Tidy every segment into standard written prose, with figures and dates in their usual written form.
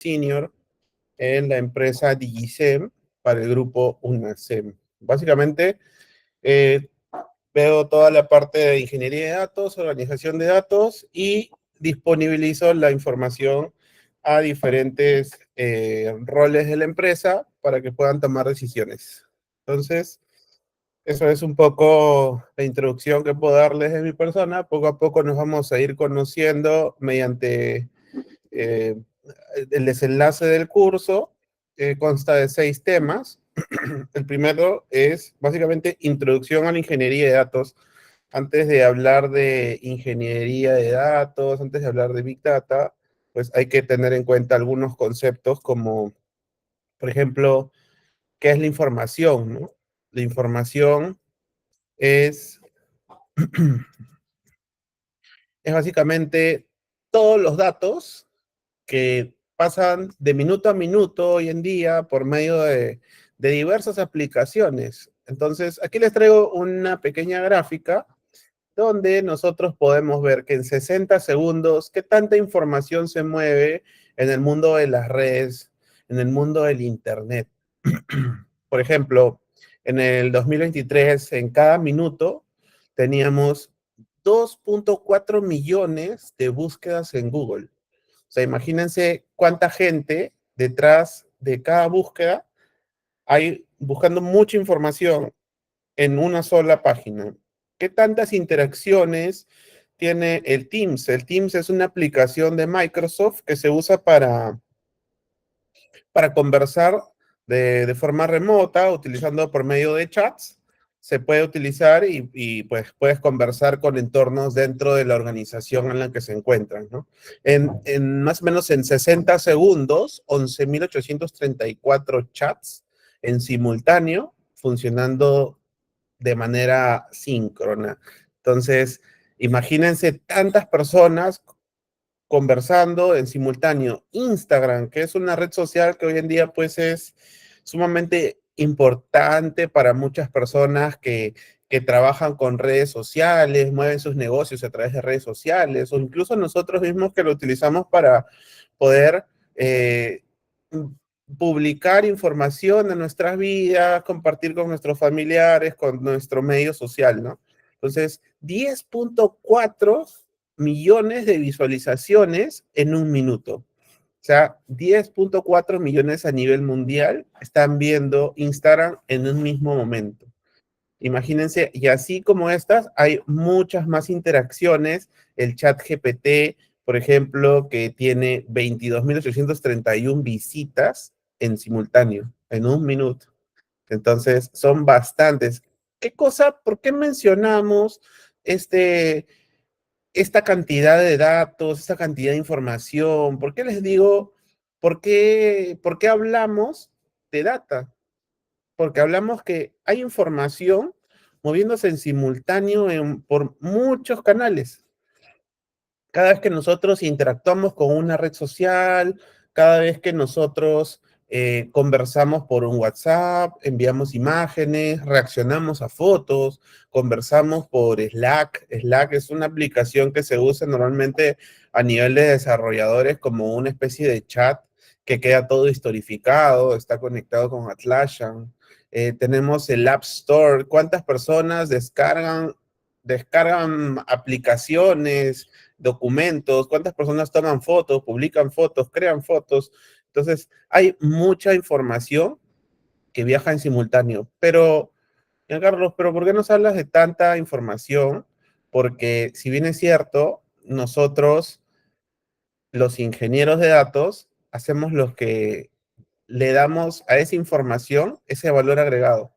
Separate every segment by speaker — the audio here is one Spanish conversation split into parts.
Speaker 1: senior en la empresa Digicem para el grupo UNACEM. Básicamente, eh, veo toda la parte de ingeniería de datos, organización de datos y disponibilizo la información a diferentes roles de la empresa para que puedan tomar decisiones. Entonces, eso es un poco la introducción que puedo darles de mi persona. Poco a poco nos vamos a ir conociendo mediante eh, el desenlace del curso. Consta de 6 temas. El primero es básicamente introducción a la ingeniería de datos. Antes de hablar de ingeniería de datos, antes de hablar de Big Data, pues hay que tener en cuenta algunos conceptos como, por ejemplo, ¿qué es la información, no? La información es, es básicamente todos los datos que pasan de minuto a minuto hoy en día por medio de diversas aplicaciones. Entonces, aquí les traigo una pequeña gráfica donde nosotros podemos ver que en 60 segundos, qué tanta información se mueve en el mundo de las redes, en el mundo del Internet. Por ejemplo, en el 2023, en cada minuto, teníamos 2.4 millones de búsquedas en Google. O sea, imagínense cuánta gente detrás de cada búsqueda hay buscando mucha información en una sola página. ¿Qué tantas interacciones tiene el Teams? El Teams es una aplicación de Microsoft que se usa para conversar de forma remota, utilizando por medio de chats. Se puede utilizar y, pues puedes conversar con entornos dentro de la organización en la que se encuentran, ¿no? En más o menos en 60 segundos, 11.834 chats en simultáneo funcionando de manera síncrona. Entonces, imagínense tantas personas conversando en simultáneo. Instagram, que es una red social que hoy en día pues es sumamente importante para muchas personas que trabajan con redes sociales, mueven sus negocios a través de redes sociales, o incluso nosotros mismos que lo utilizamos para poder publicar información de nuestras vidas, compartir con nuestros familiares, con nuestro medio social, ¿no? Entonces, 10.4 millones de visualizaciones en un minuto. O sea, 10.4 millones a nivel mundial están viendo Instagram en un mismo momento. Imagínense, y así como estas, hay muchas más interacciones. El chat GPT, por ejemplo, que tiene 22.831 visitas en simultáneo, en un minuto. Entonces, son bastantes. ¿Qué cosa? ¿Por qué mencionamos este, esta cantidad de datos, esta cantidad de información? ¿Por qué les digo, por qué hablamos de data? Porque hablamos que hay información moviéndose en simultáneo por muchos canales. Cada vez que nosotros interactuamos con una red social, cada vez que nosotros conversamos por un WhatsApp, enviamos imágenes, reaccionamos a fotos, conversamos por Slack. Slack es una aplicación que se usa normalmente a nivel de desarrolladores como una especie de chat que queda todo historificado, está conectado con Atlassian. Tenemos el App Store. ¿Cuántas personas descargan aplicaciones, documentos? ¿Cuántas personas toman fotos, publican fotos, crean fotos? Entonces, hay mucha información que viaja en simultáneo. Pero, Carlos, ¿pero por qué nos hablas de tanta información? Porque si bien es cierto, nosotros, los ingenieros de datos, hacemos los que le damos a esa información ese valor agregado.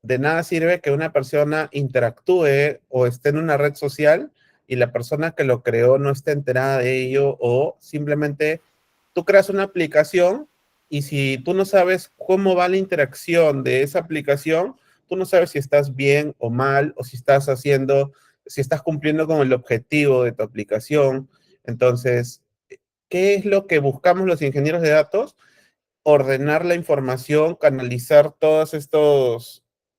Speaker 1: De nada sirve que una persona interactúe o esté en una red social y la persona que lo creó no esté enterada de ello, o simplemente tú creas una aplicación y si tú no sabes cómo va la interacción de esa aplicación, tú no sabes si estás bien o mal, o si estás cumpliendo con el objetivo de tu aplicación. Entonces, ¿qué es lo que buscamos los ingenieros de datos? Ordenar la información, canalizar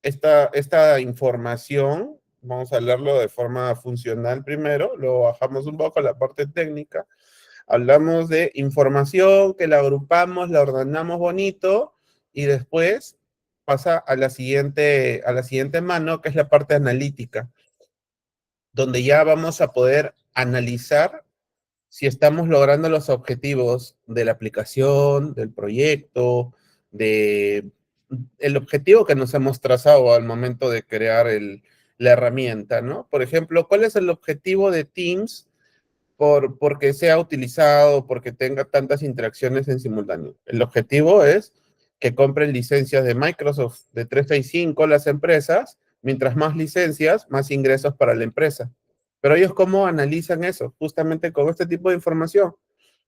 Speaker 1: esta información. Vamos a hablarlo de forma funcional primero, luego bajamos un poco a la parte técnica, hablamos de información que la agrupamos, la ordenamos bonito y después pasa a la siguiente mano, que es la parte analítica, donde ya vamos a poder analizar si estamos logrando los objetivos de la aplicación, del proyecto, de el objetivo que nos hemos trazado al momento de crear la herramienta, ¿no? Por ejemplo, ¿cuál es el objetivo de Teams porque sea utilizado, porque tenga tantas interacciones en simultáneo? El objetivo es que compren licencias de Microsoft de 365 las empresas, mientras más licencias, más ingresos para la empresa. Pero ellos, ¿cómo analizan eso? Justamente con este tipo de información.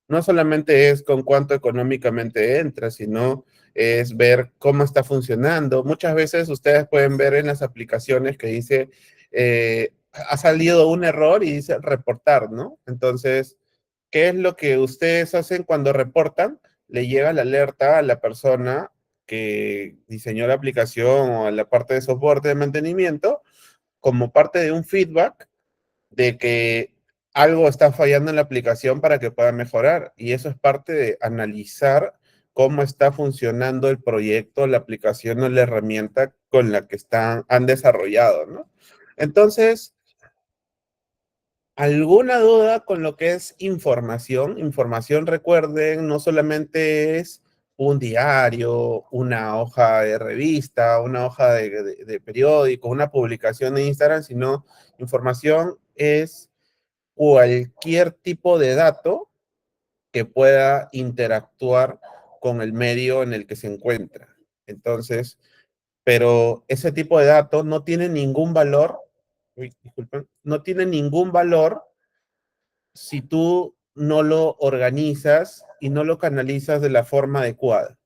Speaker 1: No solamente es con cuánto económicamente entra, sino es ver cómo está funcionando. Muchas veces ustedes pueden ver en las aplicaciones que dice, ha salido un error y dice reportar, ¿no? Entonces, ¿qué es lo que ustedes hacen cuando reportan? Le llega la alerta a la persona que diseñó la aplicación o a la parte de soporte de mantenimiento como parte de un feedback de que algo está fallando en la aplicación para que pueda mejorar. Y eso es parte de analizar cómo está funcionando el proyecto, la aplicación o la herramienta con la que han desarrollado, ¿no? Entonces, ¿alguna duda con lo que es información? Información, recuerden, no solamente es un diario, una hoja de revista, una hoja de periódico, una publicación de Instagram, sino información es cualquier tipo de dato que pueda interactuar con el medio en el que se encuentra. Entonces, pero ese tipo de datos no tiene ningún valor, uy, disculpen, no tiene ningún valor si tú no lo organizas y no lo canalizas de la forma adecuada.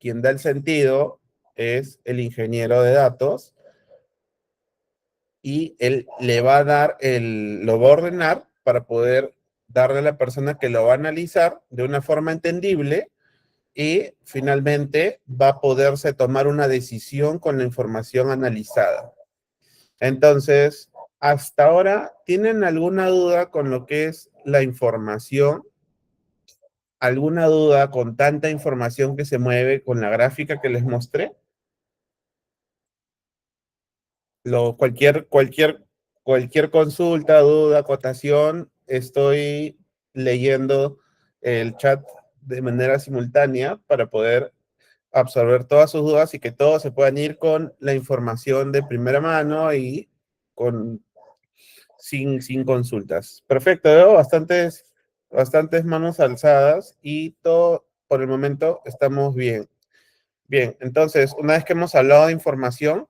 Speaker 1: Quien da el sentido es el ingeniero de datos y él le va a dar lo va a ordenar para poder darle a la persona que lo va a analizar de una forma entendible y finalmente va a poderse tomar una decisión con la información analizada. Entonces, hasta ahora, ¿tienen alguna duda con lo que es la información? ¿Alguna duda con tanta información que se mueve con la gráfica que les mostré? Cualquier consulta, duda, acotación, estoy leyendo el chat de manera simultánea para poder absorber todas sus dudas y que todos se puedan ir con la información de primera mano y con, sin consultas. Perfecto, veo bastantes manos alzadas y todo por el momento estamos bien. Bien, entonces, una vez que hemos hablado de información,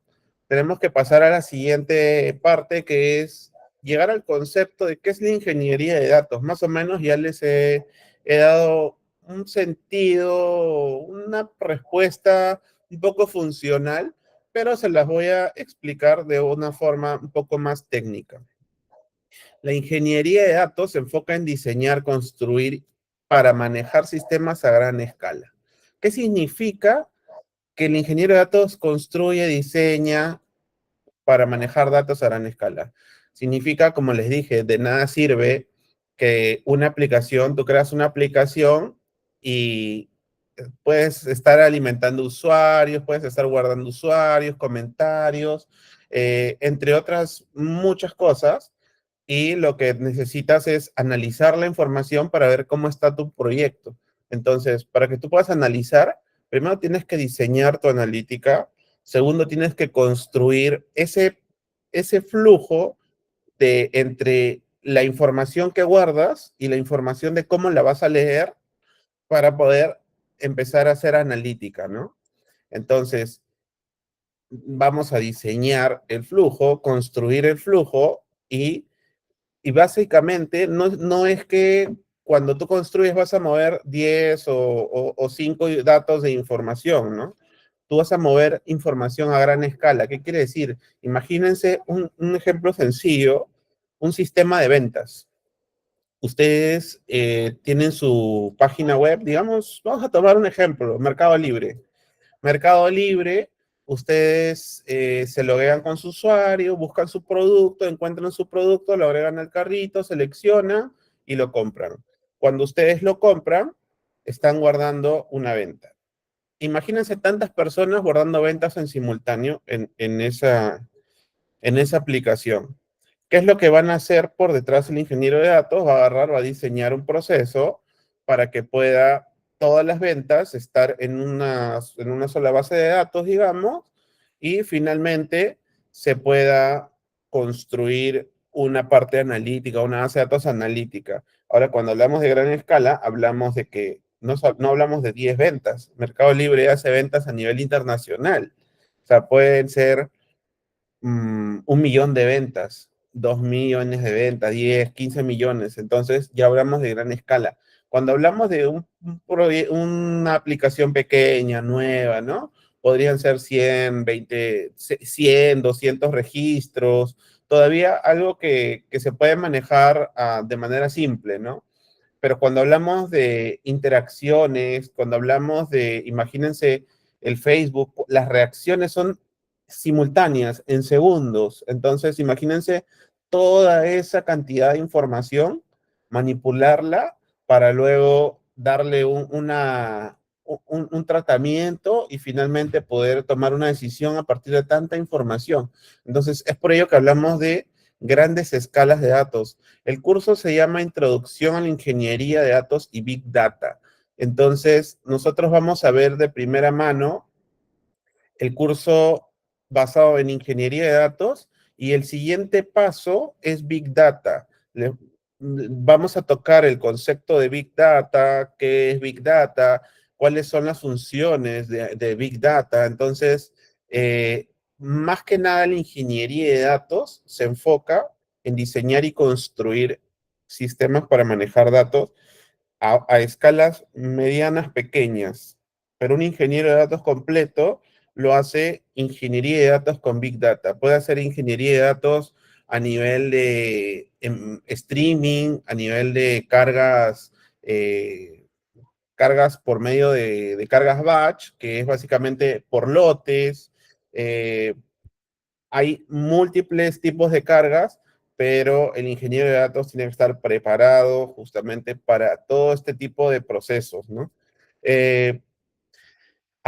Speaker 1: tenemos que pasar a la siguiente parte, que es llegar al concepto de qué es la ingeniería de datos. Más o menos ya he dado un sentido, una respuesta un poco funcional, pero se las voy a explicar de una forma un poco más técnica. La ingeniería de datos se enfoca en diseñar, construir para manejar sistemas a gran escala. ¿Qué significa que el ingeniero de datos construye, diseña para manejar datos a gran escala? Significa, como les dije, de nada sirve que una aplicación, tú creas una aplicación y puedes estar alimentando usuarios, puedes estar guardando usuarios, comentarios, entre otras muchas cosas. Y lo que necesitas es analizar la información para ver cómo está tu proyecto. Entonces, para que tú puedas analizar, primero tienes que diseñar tu analítica, segundo tienes que construir ese flujo entre la información que guardas y la información de cómo la vas a leer para poder empezar a hacer analítica, ¿no? Entonces, vamos a diseñar el flujo, construir el flujo y básicamente no es que cuando tú construyes vas a mover 10 o 5 datos de información, ¿no? Tú vas a mover información a gran escala. ¿Qué quiere decir? Imagínense un ejemplo sencillo, un sistema de ventas. Ustedes tienen su página web, digamos, vamos a tomar un ejemplo, Mercado Libre. Mercado Libre, ustedes se loguean con su usuario, buscan su producto, encuentran su producto, lo agregan al carrito, seleccionan y lo compran. cuando ustedes lo compran, están guardando una venta. Imagínense tantas personas guardando ventas en simultáneo en esa aplicación. ¿Qué es lo que van a hacer por detrás el ingeniero de datos? Va a agarrar, va a diseñar un proceso para que pueda todas las ventas estar en una sola base de datos, digamos, y finalmente se pueda construir una parte analítica, una base de datos analítica. Ahora, cuando hablamos de gran escala, hablamos de que no hablamos de 10 ventas. Mercado Libre hace ventas a nivel internacional. O sea, pueden ser 1 millón de ventas, 2 millones de ventas, 10, 15 millones. Entonces ya hablamos de gran escala. Cuando hablamos de una aplicación pequeña, nueva, ¿no? Podrían ser 100, 20, 100, 200 registros, todavía algo que se puede manejar de manera simple, ¿no? Pero cuando hablamos de interacciones, cuando hablamos de, imagínense, el Facebook, las reacciones son simultáneas, en segundos. Entonces, imagínense toda esa cantidad de información, manipularla para luego darle un tratamiento y finalmente poder tomar una decisión a partir de tanta información. Entonces, es por ello que hablamos de grandes escalas de datos. El curso se llama Introducción a la Ingeniería de Datos y Big Data. Entonces, nosotros vamos a ver de primera mano el curso basado en ingeniería de datos y el siguiente paso es Big Data. Vamos a tocar el concepto de Big Data, qué es Big Data, cuáles son las funciones de Big Data. Entonces, más que nada la ingeniería de datos se enfoca en diseñar y construir sistemas para manejar datos a escalas medianas, pequeñas, pero un ingeniero de datos completo lo hace ingeniería de datos con Big Data. Puede hacer ingeniería de datos a nivel de streaming, a nivel de cargas por medio de cargas batch, que es básicamente por lotes. eh, Hay múltiples tipos de cargas, pero el ingeniero de datos tiene que estar preparado justamente para todo este tipo de procesos, ¿no? Eh,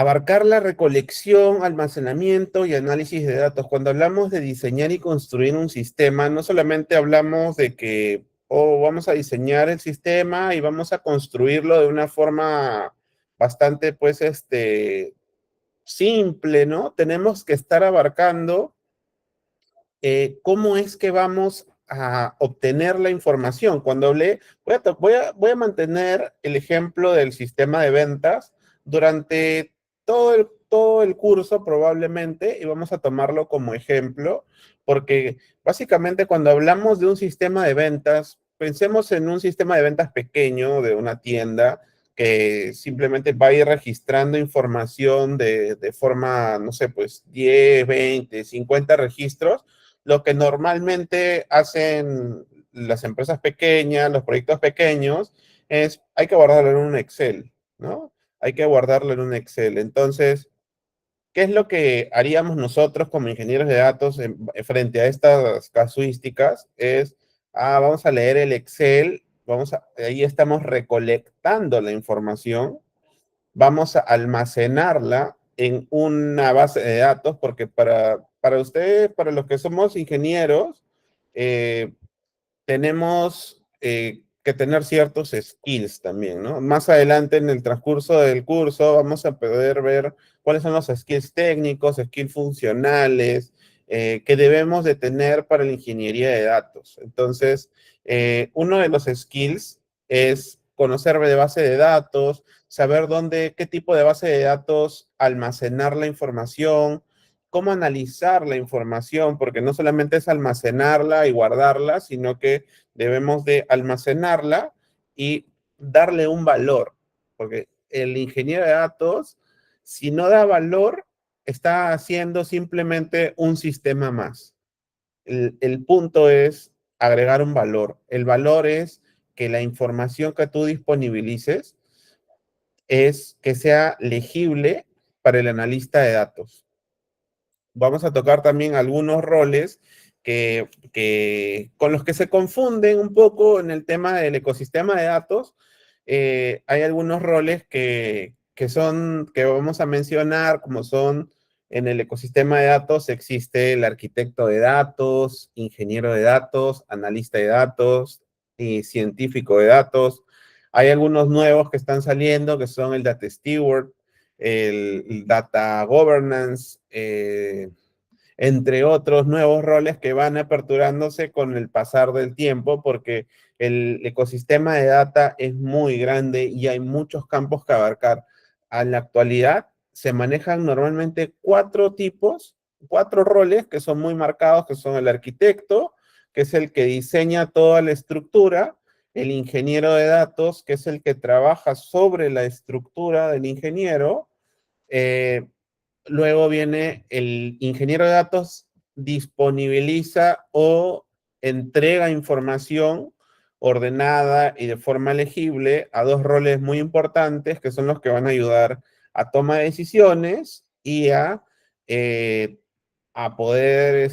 Speaker 1: Abarcar la recolección, almacenamiento y análisis de datos. Cuando hablamos de diseñar y construir un sistema, no solamente hablamos de que vamos a diseñar el sistema y vamos a construirlo de una forma bastante, pues, simple, ¿no? Tenemos que estar abarcando cómo es que vamos a obtener la información. Cuando hablé, voy a mantener el ejemplo del sistema de ventas durante todo el curso probablemente y vamos a tomarlo como ejemplo, porque básicamente cuando hablamos de un sistema de ventas, pensemos en un sistema de ventas pequeño de una tienda que simplemente va a ir registrando información de forma, no sé, pues 10, 20, 50 registros, lo que normalmente hacen las empresas pequeñas, los proyectos pequeños, es hay que guardarlo en un Excel, ¿no? Hay que guardarlo en un Excel. Entonces, ¿qué es lo que haríamos nosotros como ingenieros de datos frente a estas casuísticas? Vamos a leer el Excel, ahí estamos recolectando la información, vamos a almacenarla en una base de datos, porque para ustedes, para los que somos ingenieros, eh, tenemos que tener ciertos skills también, ¿no? Más adelante en el transcurso del curso vamos a poder ver cuáles son los skills técnicos, skills funcionales que debemos de tener para la ingeniería de datos. Entonces, uno de los skills es conocer de base de datos, saber qué tipo de base de datos almacenar la información, cómo analizar la información, porque no solamente es almacenarla y guardarla, sino que debemos de almacenarla y darle un valor, porque el ingeniero de datos, si no da valor, está haciendo simplemente un sistema más. El punto es agregar un valor. El valor es que la información que tú disponibilices es que sea legible para el analista de datos. Vamos a tocar también algunos roles con los que se confunden un poco en el tema del ecosistema de datos, hay algunos roles que vamos a mencionar, como son en el ecosistema de datos, existe el arquitecto de datos, ingeniero de datos, analista de datos y científico de datos. Hay algunos nuevos que están saliendo, que son el Data Steward, el Data Governance, entre otros nuevos roles que van aperturándose con el pasar del tiempo, porque el ecosistema de data es muy grande y hay muchos campos que abarcar. A la actualidad se manejan normalmente cuatro roles que son muy marcados, que son el arquitecto, que es el que diseña toda la estructura, el ingeniero de datos, que es el que trabaja sobre la estructura del ingeniero, eh, luego viene el ingeniero de datos, disponibiliza o entrega información ordenada y de forma legible a dos roles muy importantes que son los que van a ayudar a toma de decisiones y eh, a poder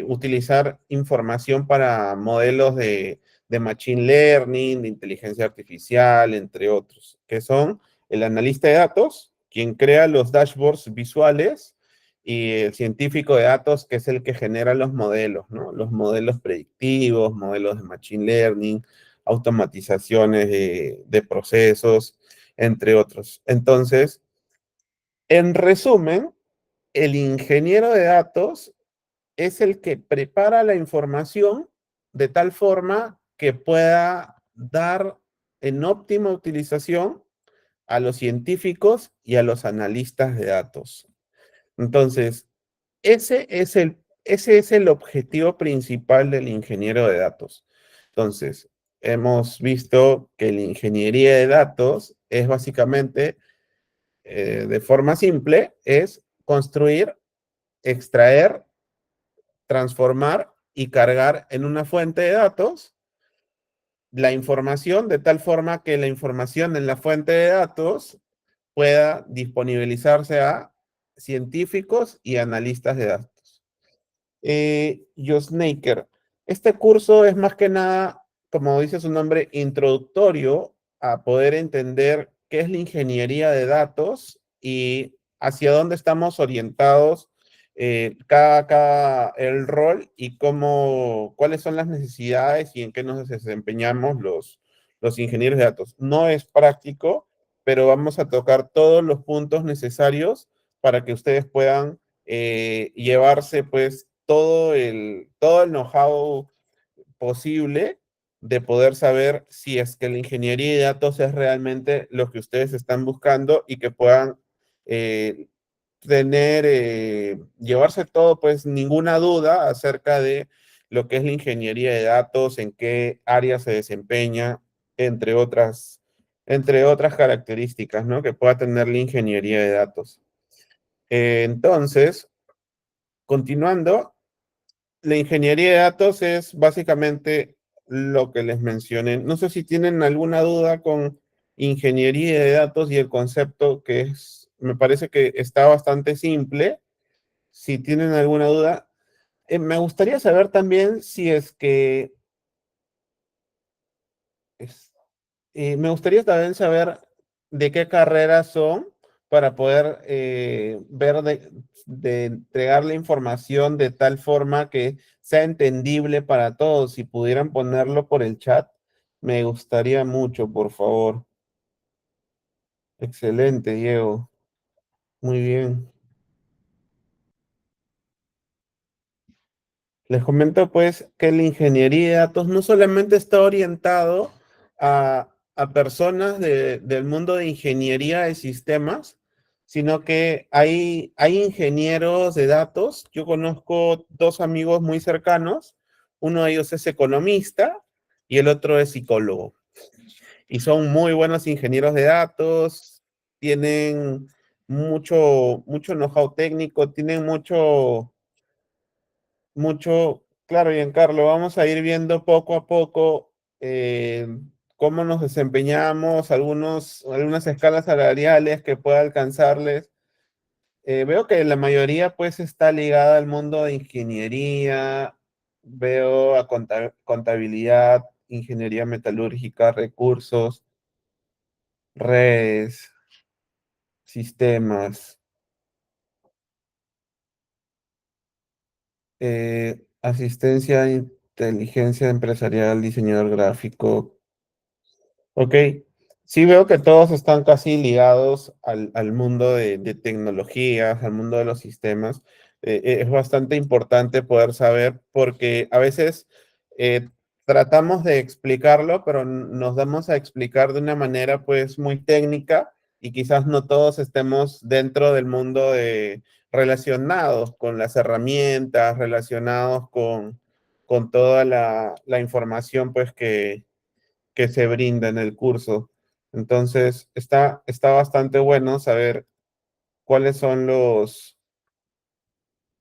Speaker 1: utilizar información para modelos de machine learning, de inteligencia artificial, entre otros, que son el analista de datos, quien crea los dashboards visuales, y el científico de datos, que es el que genera los modelos, ¿no? Los modelos predictivos, modelos de machine learning, automatizaciones de procesos, entre otros. Entonces, en resumen, el ingeniero de datos es el que prepara la información de tal forma que pueda dar en óptima utilización a los científicos y a los analistas de datos. Entonces, ese es el objetivo principal del ingeniero de datos. Entonces, hemos visto que la ingeniería de datos es básicamente, de forma simple, es construir, extraer, transformar y cargar en una fuente de datos la información de tal forma que la información en la fuente de datos pueda disponibilizarse a científicos y analistas de datos. Snaker, este curso es más que nada, como dice su nombre, introductorio a poder entender qué es la ingeniería de datos y hacia dónde estamos orientados, el rol y cuáles son las necesidades y en qué nos desempeñamos los ingenieros de datos. No es práctico, pero vamos a tocar todos los puntos necesarios para que ustedes puedan llevarse pues todo el know-how posible de poder saber si es que la ingeniería de datos es realmente lo que ustedes están buscando y que puedan eh, llevarse todo, pues ninguna duda acerca de lo que es la ingeniería de datos, en qué área se desempeña, entre entre otras características, ¿no? Que pueda tener la ingeniería de datos. Entonces, continuando, la ingeniería de datos es básicamente lo que les mencioné. No sé si tienen alguna duda con ingeniería de datos y el concepto me parece que está bastante simple. Si tienen alguna duda, me gustaría saber también si es que es- me gustaría también saber de qué carreras son para poder ver de entregar la información de tal forma que sea entendible para todos. Si pudieran ponerlo por el chat, me gustaría mucho, por favor. Excelente, Diego. Muy bien. Les comento pues que la ingeniería de datos no solamente está orientado a personas del mundo de ingeniería de sistemas, sino que hay ingenieros de datos. Yo conozco dos amigos muy cercanos, uno de ellos es economista y el otro es psicólogo. Y son muy buenos ingenieros de datos, tienen mucho know-how técnico, tienen claro, Giancarlo, vamos a ir viendo poco a poco eh, cómo nos desempeñamos, algunas escalas salariales que pueda alcanzarles. Veo que la mayoría pues está ligada al mundo de ingeniería, veo a contabilidad, ingeniería metalúrgica, recursos. redes, sistemas, asistencia, inteligencia empresarial, diseñador gráfico. Ok, sí veo que todos están casi ligados al mundo de tecnologías, al mundo de los sistemas. Es bastante importante poder saber porque a veces eh, tratamos de explicarlo, pero nos damos a explicar de una manera pues muy técnica y quizás no todos estemos dentro del mundo relacionados con las herramientas, relacionados con toda la información pues que se brinda en el curso. Entonces, está bastante bueno saber cuáles son los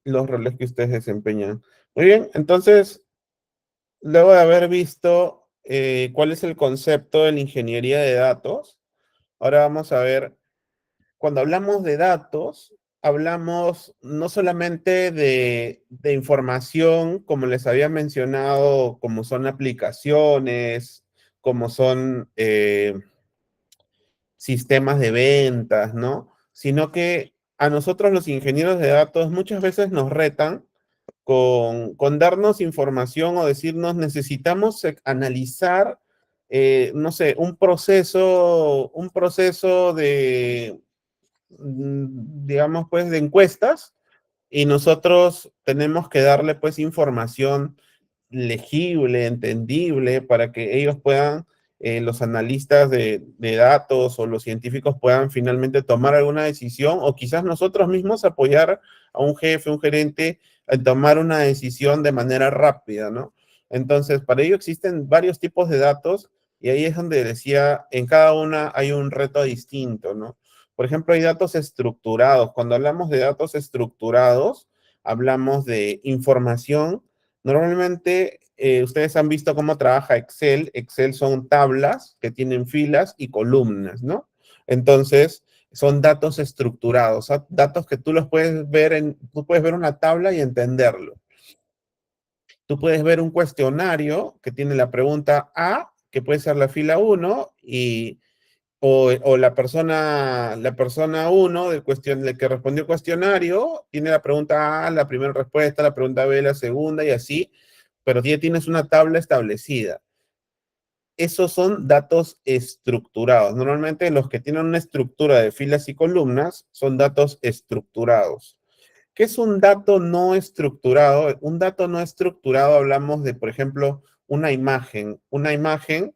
Speaker 1: roles que ustedes desempeñan. Muy bien, entonces, luego de haber visto cuál es el concepto de la ingeniería de datos, ahora vamos a ver, cuando hablamos de datos, hablamos no solamente de información, como les había mencionado, como son aplicaciones, como son sistemas de ventas, ¿no? Sino que a nosotros los ingenieros de datos muchas veces nos retan con darnos información o decirnos necesitamos analizar, no sé, un proceso de, digamos, pues, de encuestas y nosotros tenemos que darle pues información legible, entendible, para que ellos puedan, los analistas de datos o los científicos puedan finalmente tomar alguna decisión o quizás nosotros mismos apoyar a un jefe, un gerente, a tomar una decisión de manera rápida, ¿no? Entonces, para ello existen varios tipos de datos y ahí es donde decía, en cada una hay un reto distinto, ¿no? Por ejemplo, hay datos estructurados. Cuando hablamos de datos estructurados, hablamos de información. Normalmente, ustedes han visto cómo trabaja Excel. Excel son tablas que tienen filas y columnas, ¿no? Entonces, son datos estructurados, datos que tú los puedes ver tú puedes ver una tabla y entenderlo. Tú puedes ver un cuestionario que tiene la pregunta A, que puede ser la fila uno o la persona uno del que respondió el cuestionario tiene la pregunta A, la primera respuesta, la pregunta B, la segunda y así, pero ya tienes una tabla establecida. Esos son datos estructurados. Normalmente los que tienen una estructura de filas y columnas son datos estructurados. ¿Qué es un dato no estructurado? Un dato no estructurado hablamos de, por ejemplo, una imagen. Una imagen,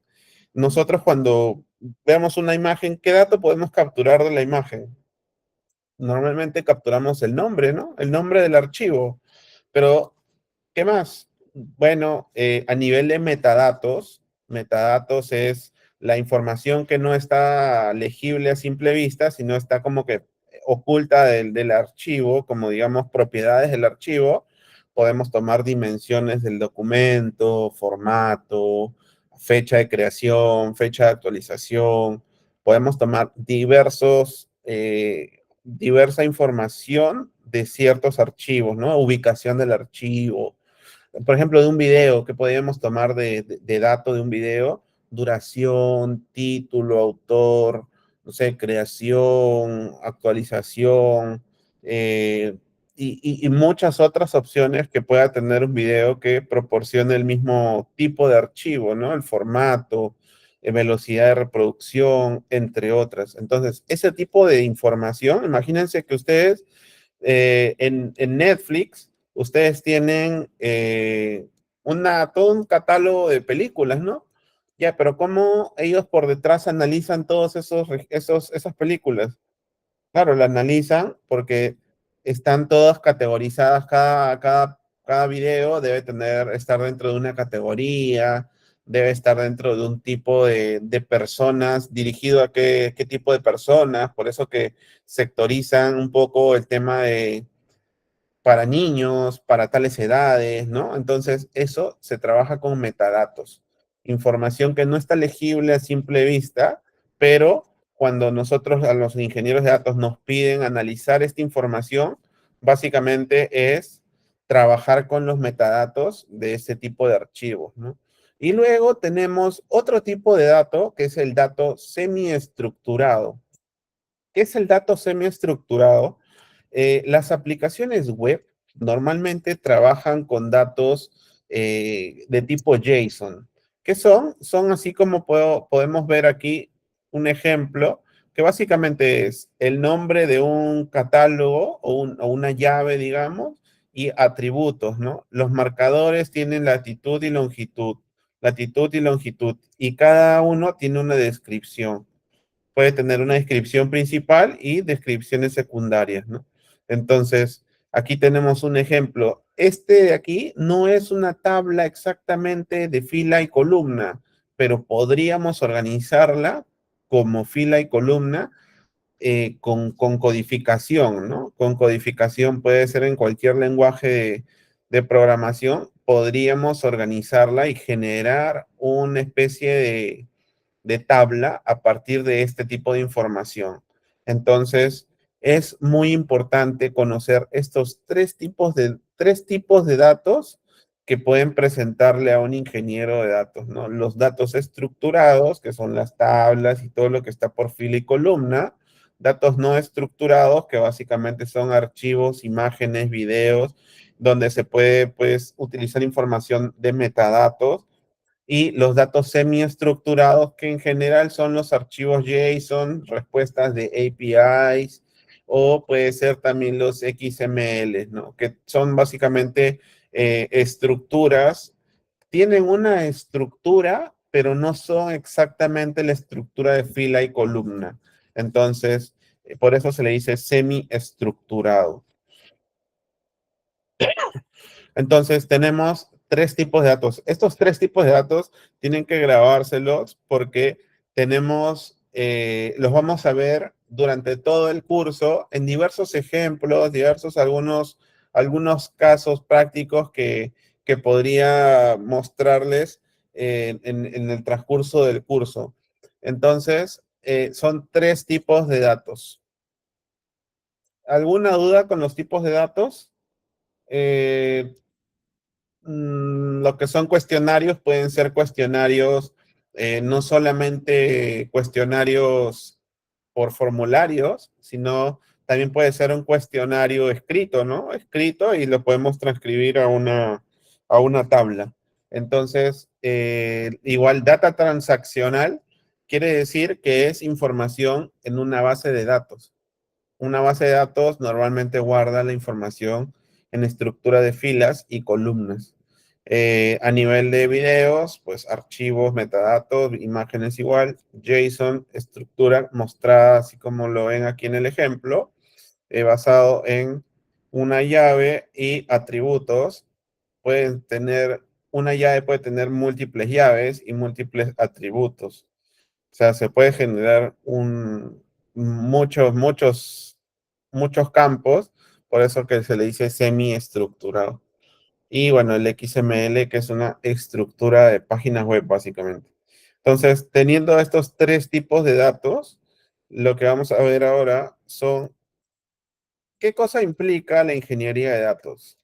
Speaker 1: nosotros cuando veamos una imagen, ¿qué dato podemos capturar de la imagen? Normalmente capturamos el nombre, ¿no? El nombre del archivo. Pero, ¿qué más? Bueno, a nivel de metadatos, metadatos es la información que no está legible a simple vista, sino está como que oculta del archivo, como digamos propiedades del archivo. Podemos tomar dimensiones del documento, formato, fecha de creación, fecha de actualización. Podemos tomar diversa información de ciertos archivos, ¿no? Ubicación del archivo. Por ejemplo, de un video, que podríamos tomar de dato de un video, duración, título, autor, no sé, creación, actualización, y muchas otras opciones que pueda tener un video que proporcione el mismo tipo de archivo, ¿no? El formato, velocidad de reproducción, entre otras. Entonces, ese tipo de información, imagínense que ustedes en Netflix, ustedes tienen todo un catálogo de películas, ¿no? Ya, pero ¿cómo ellos por detrás analizan todos esas películas? Claro, la analizan porque están todas categorizadas, cada video debe estar dentro de una categoría, debe estar dentro de un tipo de personas, dirigido a qué tipo de personas, por eso que sectorizan un poco el tema para niños, para tales edades, ¿no? Entonces, eso se trabaja con metadatos, información que no está legible a simple vista, pero cuando nosotros a los ingenieros de datos nos piden analizar esta información, básicamente es trabajar con los metadatos de ese tipo de archivos, ¿no? Y luego tenemos otro tipo de dato, que es el dato semiestructurado. ¿Qué es el dato semiestructurado? Las aplicaciones web normalmente trabajan con datos de tipo JSON. ¿Qué son? Son así como podemos ver aquí un ejemplo, que básicamente es el nombre de un catálogo o una llave, digamos, y atributos, ¿no? Los marcadores tienen latitud y longitud, y cada uno tiene una descripción. Puede tener una descripción principal y descripciones secundarias, ¿no? Entonces, aquí tenemos un ejemplo. Este de aquí no es una tabla exactamente de fila y columna, pero podríamos organizarla como fila y columna con codificación, ¿no? Con codificación puede ser en cualquier lenguaje de programación, podríamos organizarla y generar una especie de tabla a partir de este tipo de información. Entonces, es muy importante conocer estos tres tipos de datos que pueden presentarle a un ingeniero de datos, ¿no? Los datos estructurados, que son las tablas y todo lo que está por fila y columna, datos no estructurados, que básicamente son archivos, imágenes, videos, donde se puede, pues, utilizar información de metadatos, y los datos semiestructurados, que en general son los archivos JSON, respuestas de APIs, o puede ser también los XML, ¿no? Que son básicamente estructuras, tienen una estructura, pero no son exactamente la estructura de fila y columna. Entonces, por eso se le dice semiestructurado. Entonces, tenemos tres tipos de datos. Estos tres tipos de datos tienen que grabárselos porque los vamos a ver durante todo el curso en diversos ejemplos, algunos casos prácticos que podría mostrarles en el transcurso del curso. Entonces, son tres tipos de datos. ¿Alguna duda con los tipos de datos? Eh, lo que son cuestionarios pueden ser cuestionarios, no solamente cuestionarios por formularios, sino también puede ser un cuestionario escrito, ¿no? Escrito y lo podemos transcribir a una tabla. Entonces, igual data transaccional quiere decir que es información en una base de datos. Una base de datos normalmente guarda la información en estructura de filas y columnas. A nivel de videos, pues archivos, metadatos, imágenes igual, JSON, estructura mostrada así como lo ven aquí en el ejemplo, basado en una llave y atributos. Una llave puede tener múltiples llaves y múltiples atributos. O sea, se puede generar muchos campos, por eso que se le dice semiestructurado. Y bueno, el XML, que es una estructura de páginas web, básicamente. Entonces, teniendo estos tres tipos de datos, lo que vamos a ver ahora son qué cosa implica la ingeniería de datos.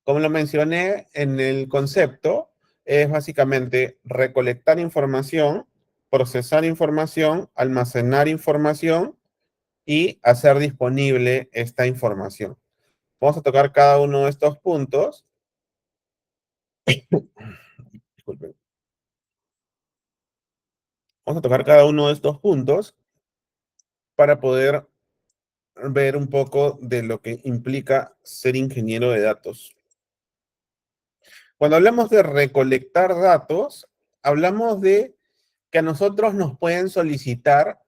Speaker 1: Como lo mencioné en el concepto, es básicamente recolectar información, procesar información, almacenar información y hacer disponible esta información. Vamos a tocar cada uno de estos puntos. Disculpen. Vamos a tocar cada uno de estos puntos para poder ver un poco de lo que implica ser ingeniero de datos. Cuando hablamos de recolectar datos, hablamos de que a nosotros nos pueden solicitar,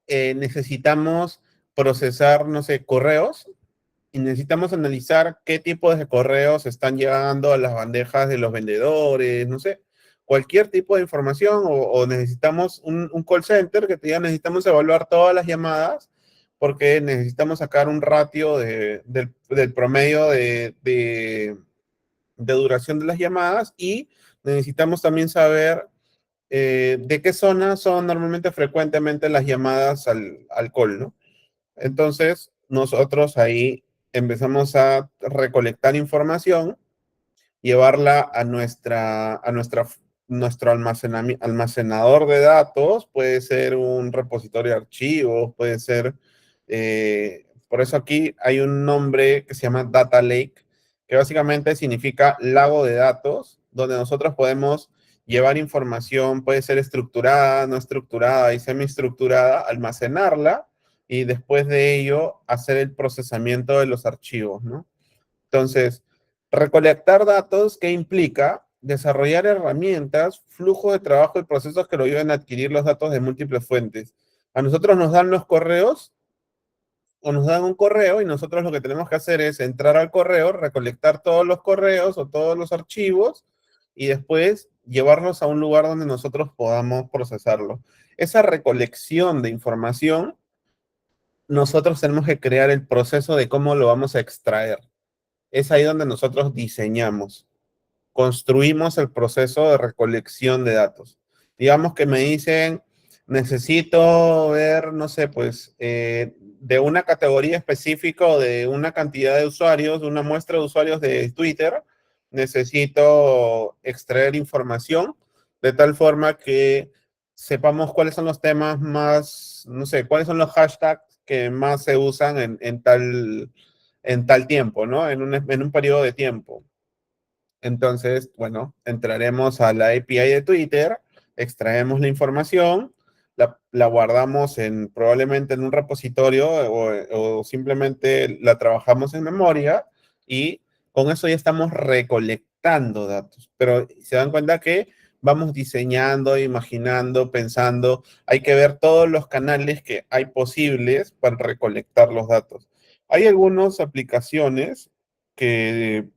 Speaker 1: necesitamos procesar, no sé, correos, y necesitamos analizar qué tipo de correos están llegando a las bandejas de los vendedores, no sé, cualquier tipo de información, o necesitamos un call center que te diga, necesitamos evaluar todas las llamadas porque necesitamos sacar un ratio del promedio de duración de las llamadas, y necesitamos también saber de qué zona son normalmente frecuentemente las llamadas al call, ¿no? Entonces, nosotros ahí empezamos a recolectar información llevarla nuestro almacenador de datos, puede ser un repositorio de archivos, puede ser, por eso aquí hay un nombre que se llama Data Lake, que básicamente significa lago de datos, donde nosotros podemos llevar información, puede ser estructurada, no estructurada y semiestructurada, almacenarla y después de ello hacer el procesamiento de los archivos, ¿no? Entonces, recolectar datos, ¿qué implica? Desarrollar herramientas, flujo de trabajo y procesos que lo ayuden a adquirir los datos de múltiples fuentes. A nosotros nos dan los correos o nos dan un correo y nosotros lo que tenemos que hacer es entrar al correo, recolectar todos los correos o todos los archivos y después llevarlos a un lugar donde nosotros podamos procesarlo. Esa recolección de información, nosotros tenemos que crear el proceso de cómo lo vamos a extraer. Es ahí donde nosotros diseñamos, construimos el proceso de recolección de datos. Digamos que me dicen, necesito ver, no sé, pues, de una categoría específica o de una cantidad de usuarios, de una muestra de usuarios de Twitter, necesito extraer información de tal forma que sepamos cuáles son los temas más, no sé, cuáles son los hashtags que más se usan en tal tiempo, ¿no? En un periodo de tiempo. Entonces, bueno, entraremos a la API de Twitter, extraemos la información, la guardamos probablemente en un repositorio o simplemente la trabajamos en memoria y con eso ya estamos recolectando datos. Pero se dan cuenta que vamos diseñando, imaginando, pensando, hay que ver todos los canales que hay posibles para recolectar los datos. Hay algunas aplicaciones que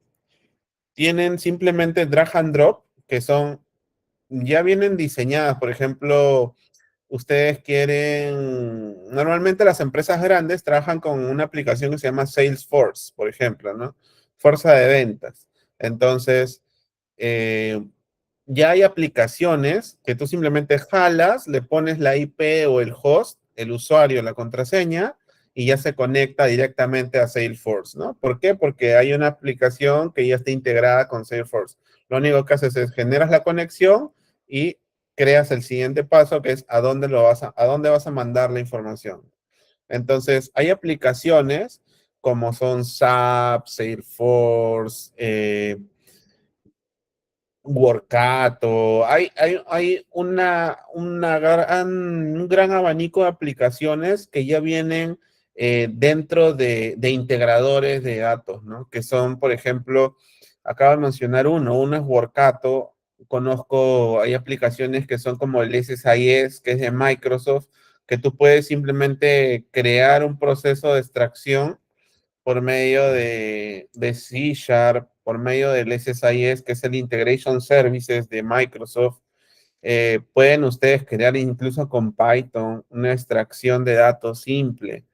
Speaker 1: tienen simplemente drag and drop, que ya vienen diseñadas. Por ejemplo, ustedes normalmente las empresas grandes trabajan con una aplicación que se llama Salesforce, por ejemplo, ¿no? Fuerza de ventas. Entonces, eh, ya hay aplicaciones que tú simplemente jalas, le pones la IP o el host, el usuario, la contraseña, y ya se conecta directamente a Salesforce, ¿no? ¿Por qué? Porque hay una aplicación que ya está integrada con Salesforce. Lo único que haces es generas la conexión y creas el siguiente paso, que es a dónde vas a mandar la información. Entonces, hay aplicaciones como son SAP, Salesforce, Workato, hay un gran abanico de aplicaciones que ya vienen dentro de integradores de datos, ¿no? Que son, por ejemplo, acabo de mencionar uno es Workato, hay aplicaciones que son como el SSIS, que es de Microsoft, que tú puedes simplemente crear un proceso de extracción por medio de C Sharp, por medio del SSIS, que es el Integration Services de Microsoft. Pueden ustedes crear incluso con Python una extracción de datos simple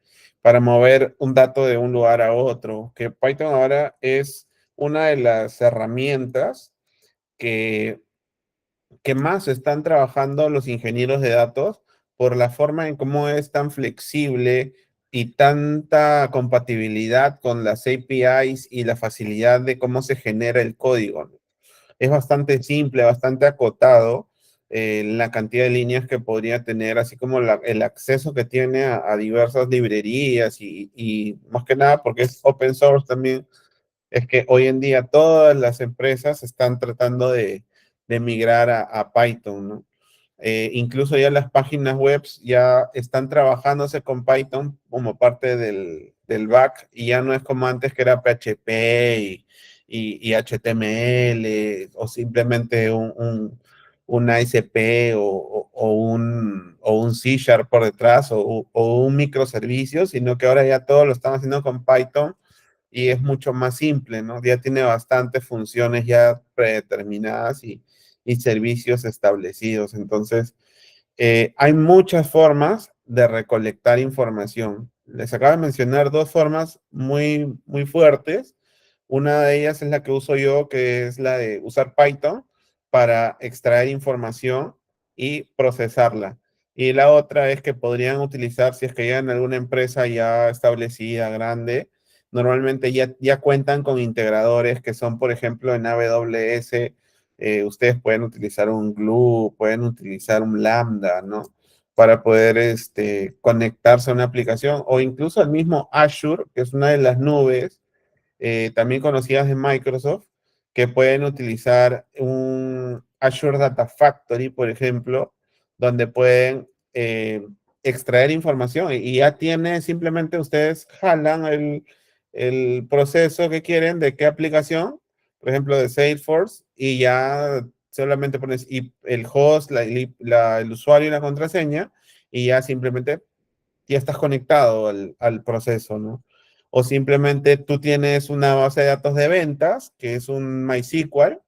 Speaker 1: para mover un dato de un lugar a otro, que Python ahora es una de las herramientas que más están trabajando los ingenieros de datos por la forma en cómo es tan flexible y tanta compatibilidad con las APIs y la facilidad de cómo se genera el código, ¿no? Es bastante simple, bastante acotado la cantidad de líneas que podría tener, así como el acceso que tiene a diversas librerías y más que nada porque es open source también, es que hoy en día todas las empresas están tratando de migrar a Python, ¿no? Incluso ya las páginas web ya están trabajándose con Python como parte del back y ya no es como antes que era PHP y HTML o simplemente un ASP o un C Sharp por detrás o un microservicio, sino que ahora ya todo lo están haciendo con Python y es mucho más simple, ¿no? Ya tiene bastantes funciones ya predeterminadas y servicios establecidos. Entonces, hay muchas formas de recolectar información. Les acabo de mencionar dos formas muy, muy fuertes. Una de ellas es la que uso yo, que es la de usar Python para extraer información y procesarla. Y la otra es que podrían utilizar, si es que ya en alguna empresa ya establecida, grande, normalmente ya cuentan con integradores que son, por ejemplo, en AWS, ustedes pueden utilizar un Glue, pueden utilizar un Lambda, ¿no? Para poder conectarse a una aplicación o incluso al mismo Azure, que es una de las nubes también conocidas de Microsoft, que pueden utilizar un Azure Data Factory, por ejemplo, donde pueden extraer información y ya tiene, simplemente ustedes jalan el proceso que quieren de qué aplicación, por ejemplo, de Salesforce, y ya solamente pones el host, el usuario y la contraseña, y ya simplemente ya estás conectado al proceso, ¿no? O simplemente tú tienes una base de datos de ventas, que es un MySQL,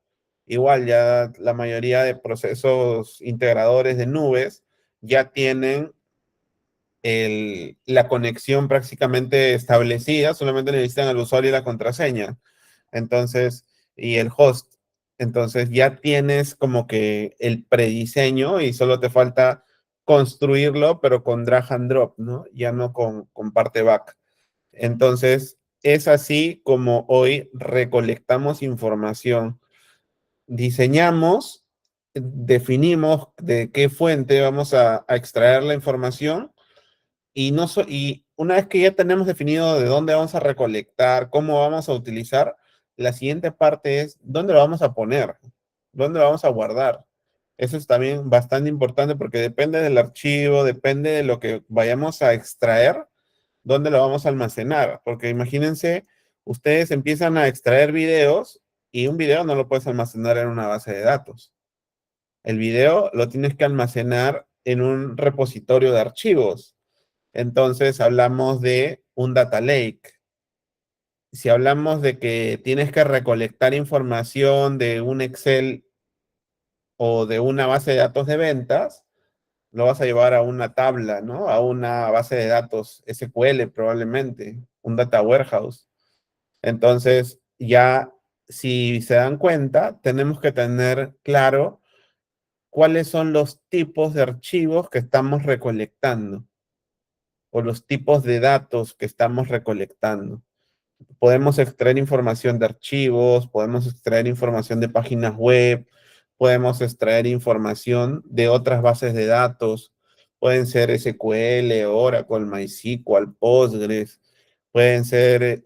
Speaker 1: igual ya la mayoría de procesos integradores de nubes ya tienen la conexión prácticamente establecida, solamente necesitan el usuario y la contraseña. Entonces, y el host. Entonces ya tienes como que el prediseño y solo te falta construirlo, pero con drag and drop, ¿no? Ya no con parte back. Entonces, es así como hoy recolectamos información. Diseñamos, definimos de qué fuente vamos a extraer la información y una vez que ya tenemos definido de dónde vamos a recolectar, cómo vamos a utilizar, la siguiente parte es dónde lo vamos a poner, dónde lo vamos a guardar. Eso es también bastante importante porque depende del archivo, depende de lo que vayamos a extraer, dónde lo vamos a almacenar. Porque imagínense, ustedes empiezan a extraer videos y un video no lo puedes almacenar en una base de datos. El video lo tienes que almacenar en un repositorio de archivos. Entonces hablamos de un data lake. Si hablamos de que tienes que recolectar información de un Excel o de una base de datos de ventas, lo vas a llevar a una tabla, ¿no? A una base de datos SQL probablemente, un data warehouse. Entonces, ya si se dan cuenta, tenemos que tener claro cuáles son los tipos de archivos que estamos recolectando o los tipos de datos que estamos recolectando. Podemos extraer información de archivos, podemos extraer información de páginas web, podemos extraer información de otras bases de datos, pueden ser SQL, Oracle, MySQL, Postgres, pueden ser,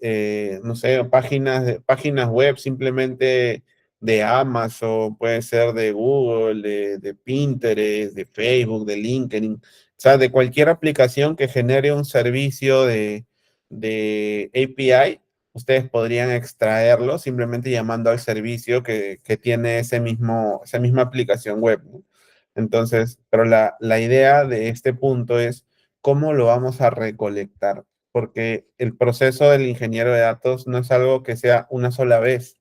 Speaker 1: no sé, páginas web simplemente de Amazon, puede ser de Google, de Pinterest, de Facebook, de LinkedIn, o sea, de cualquier aplicación que genere un servicio de API, ustedes podrían extraerlo simplemente llamando al servicio que tiene esa misma aplicación web, ¿no? Entonces, pero la idea de este punto es cómo lo vamos a recolectar, porque el proceso del ingeniero de datos no es algo que sea una sola vez,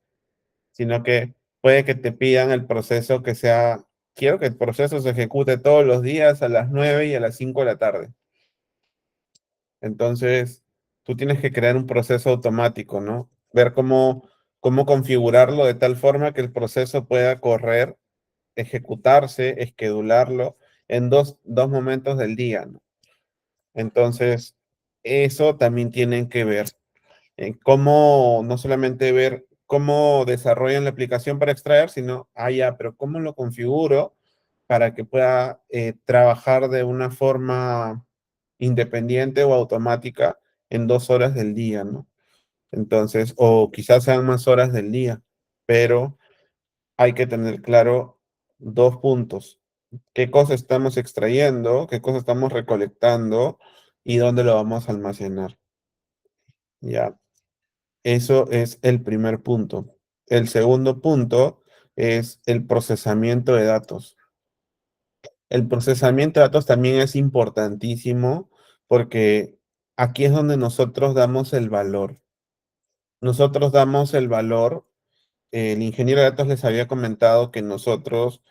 Speaker 1: sino que puede que te pidan el proceso que sea, quiero que el proceso se ejecute todos los días a las 9 y a las 5 de la tarde. Entonces, tú tienes que crear un proceso automático, ¿no? Ver cómo configurarlo de tal forma que el proceso pueda correr, ejecutarse, esquedularlo en dos momentos del día, ¿no? Entonces, eso también tienen que ver cómo, no solamente ver cómo desarrollan la aplicación para extraer, sino, ya, pero cómo lo configuro para que pueda trabajar de una forma independiente o automática en 2 horas del día, ¿no? Entonces, o quizás sean más horas del día, pero hay que tener claro 2 puntos. ¿Qué cosa estamos extrayendo? ¿Qué cosa estamos recolectando? ¿Y dónde lo vamos a almacenar? Ya, eso es el primer punto. El segundo punto es el procesamiento de datos. El procesamiento de datos también es importantísimo porque aquí es donde nosotros damos el valor. Nosotros damos el valor. El ingeniero de datos les había comentado que nosotros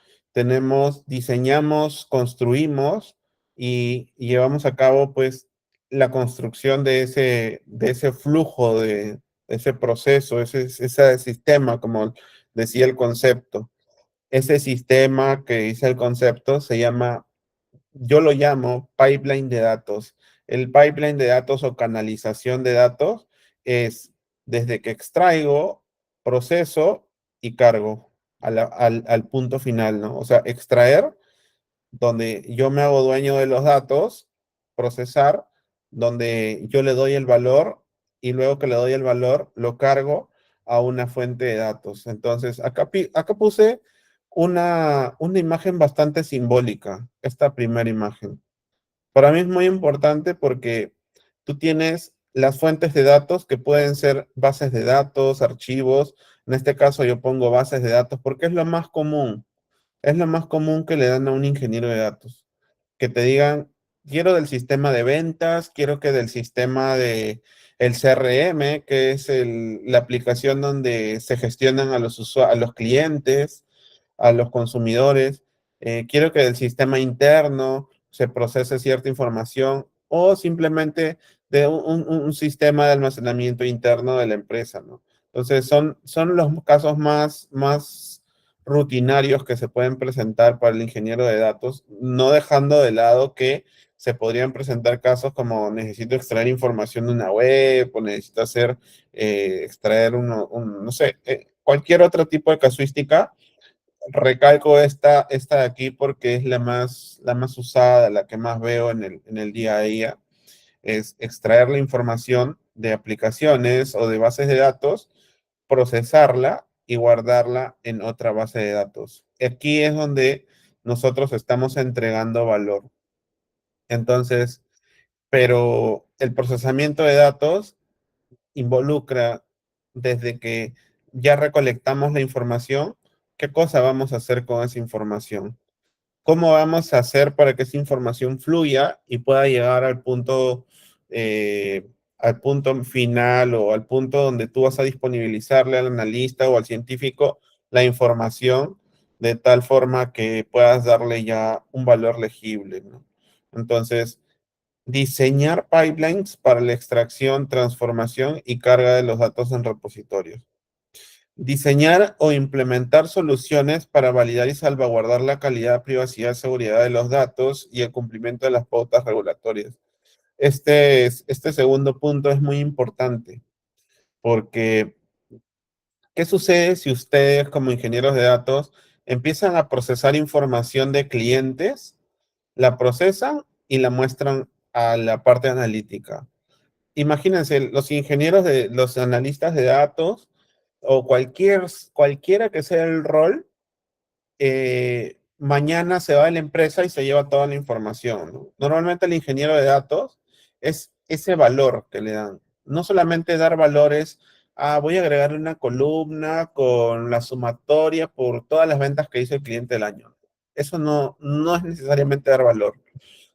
Speaker 1: diseñamos, construimos y llevamos a cabo pues la construcción de ese flujo, de ese proceso, ese sistema, como decía el concepto. Ese sistema que dice el concepto se llama, yo lo llamo pipeline de datos. El pipeline de datos o canalización de datos es desde que extraigo, proceso y cargo al punto final, ¿no? O sea, extraer, donde yo me hago dueño de los datos, procesar, donde yo le doy el valor y luego que le doy el valor, lo cargo a una fuente de datos. Entonces, acá puse una imagen bastante simbólica, esta primera imagen. Para mí es muy importante porque tú tienes las fuentes de datos que pueden ser bases de datos, archivos. En este caso yo pongo bases de datos porque es lo más común. Es lo más común que le dan a un ingeniero de datos. Que te digan, quiero del sistema de ventas, quiero que del sistema de el CRM, que es la aplicación donde se gestionan a los clientes, a los consumidores. Quiero que del sistema interno se procese cierta información o simplemente de un sistema de almacenamiento interno de la empresa, ¿no? Entonces, son los casos más rutinarios que se pueden presentar para el ingeniero de datos, no dejando de lado que se podrían presentar casos como necesito extraer información de una web o necesito extraer no sé, cualquier otro tipo de casuística. Recalco esta de aquí porque es la más usada, la que más veo en el día a día, es extraer la información de aplicaciones o de bases de datos, procesarla y guardarla en otra base de datos. Aquí es donde nosotros estamos entregando valor. Entonces, pero el procesamiento de datos involucra desde que ya recolectamos la información, qué cosa vamos a hacer con esa información. ¿Cómo vamos a hacer para que esa información fluya y pueda llegar al punto final o al punto donde tú vas a disponibilizarle al analista o al científico la información de tal forma que puedas darle ya un valor legible, ¿no? Entonces, diseñar pipelines para la extracción, transformación y carga de los datos en repositorios. Diseñar o implementar soluciones para validar y salvaguardar la calidad, privacidad y seguridad de los datos y el cumplimiento de las pautas regulatorias. Este segundo punto es muy importante porque ¿qué sucede si ustedes como ingenieros de datos empiezan a procesar información de clientes, la procesan y la muestran a la parte analítica? Imagínense, los analistas de datos o cualquiera que sea el rol, mañana se va de la empresa y se lleva toda la información, ¿no? Normalmente el ingeniero de datos es ese valor que le dan. No solamente dar valores, voy a agregarle una columna con la sumatoria por todas las ventas que hizo el cliente del año. Eso no es necesariamente dar valor.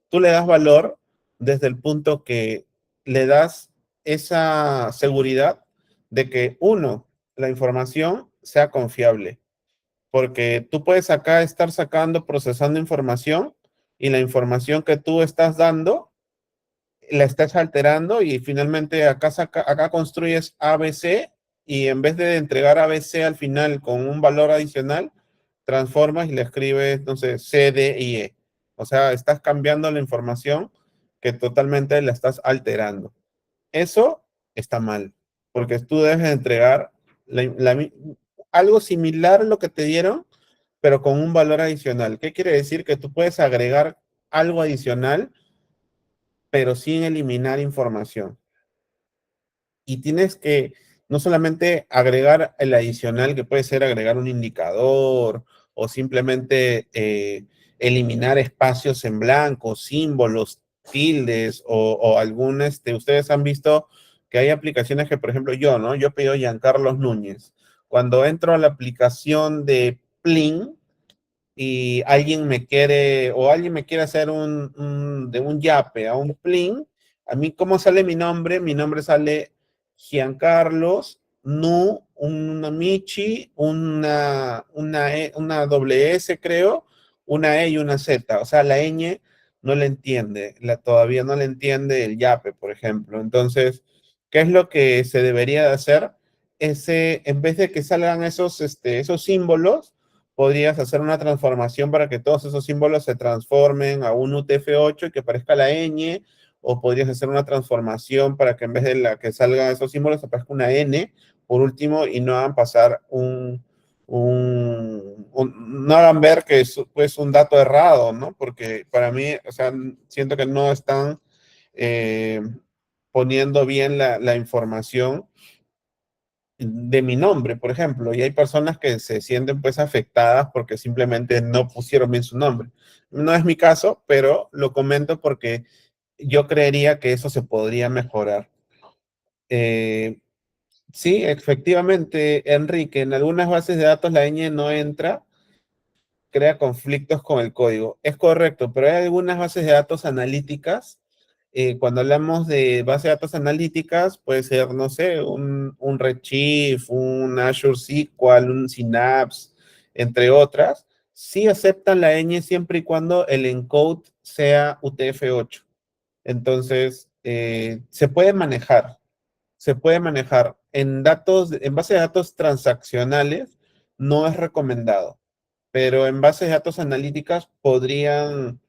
Speaker 1: Tú le das valor desde el punto que le das esa seguridad de que, uno, la información sea confiable, porque tú puedes acá estar sacando, procesando información y la información que tú estás dando la estás alterando y finalmente acá construyes ABC y en vez de entregar ABC al final con un valor adicional, transformas y le escribes, no sé, C, D y E. O sea, estás cambiando la información que totalmente la estás alterando. Eso está mal, porque tú debes de entregar algo similar a lo que te dieron, pero con un valor adicional. ¿Qué quiere decir? Que tú puedes agregar algo adicional pero sin eliminar información. Y tienes que no solamente agregar el adicional, que puede ser agregar un indicador o simplemente eliminar espacios en blanco, símbolos, tildes o algún, ustedes han visto que hay aplicaciones que, por ejemplo, yo, ¿no? Yo pido Giancarlos Núñez. Cuando entro a la aplicación de Plin, y alguien me quiere hacer de un yape a un plin, a mí, ¿cómo sale mi nombre? Mi nombre sale Giancarlos, una Michi, una doble S, creo, una E y una Z. O sea, la ñ no le entiende, todavía no le entiende el yape, por ejemplo. Entonces, ¿qué es lo que se debería de hacer? En vez de que salgan esos símbolos, podrías hacer una transformación para que todos esos símbolos se transformen a un UTF-8 y que parezca la ñ, o podrías hacer una transformación para que en vez de la que salga esos símbolos aparezca una N, por último, y no hagan pasar no hagan ver que es pues un dato errado, ¿no? Porque para mí, o sea, siento que no están eh, poniendo bien la información de mi nombre, por ejemplo, y hay personas que se sienten pues afectadas porque simplemente no pusieron bien su nombre. No es mi caso, pero lo comento porque yo creería que eso se podría mejorar. Eh, sí, efectivamente, Enrique, en algunas bases de datos la ñ no entra, crea conflictos con el código. Es correcto, pero hay algunas bases de datos analíticas. Cuando hablamos de bases de datos analíticas, puede ser, no sé, un Redshift, un Azure SQL, un Synapse, entre otras. Sí aceptan la ñ siempre y cuando el encode sea UTF-8. Entonces, se puede manejar. Se puede manejar. En datos, en base de datos transaccionales, no es recomendado, pero en bases de datos analíticas podrían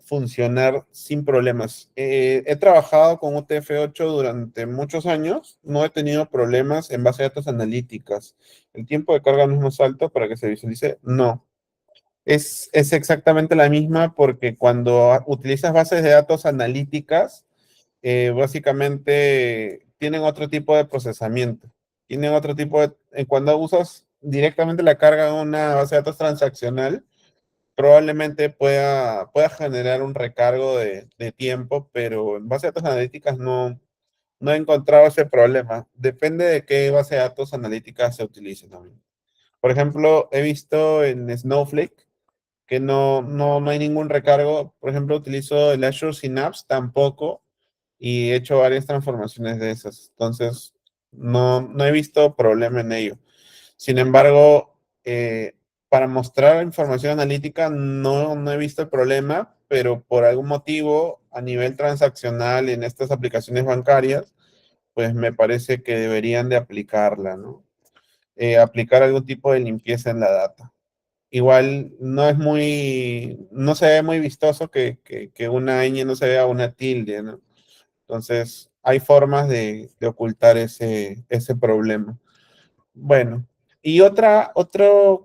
Speaker 1: funcionar sin problemas. He trabajado con UTF-8 durante muchos años, no he tenido problemas en base de datos analíticas. ¿El tiempo de carga no es más alto para que se visualice? No. Es exactamente la misma porque cuando utilizas bases de datos analíticas, básicamente tienen otro tipo de procesamiento. Tienen otro tipo de... cuando usas directamente la carga de una base de datos transaccional, probablemente pueda generar un recargo de tiempo, pero en base de datos analíticas no he encontrado ese problema. Depende de qué base de datos analíticas se utilice también. Por ejemplo, he visto en Snowflake que no hay ningún recargo. Por ejemplo, utilizo el Azure Synapse tampoco y he hecho varias transformaciones de esas. Entonces, no he visto problema en ello. Sin embargo, para mostrar información analítica no he visto el problema, pero por algún motivo a nivel transaccional en estas aplicaciones bancarias, pues me parece que deberían de aplicarla, ¿no? Aplicar algún tipo de limpieza en la data. Igual no se ve muy vistoso que una ñ no se vea una tilde, ¿no? Entonces, hay formas de ocultar ese problema. Bueno, y para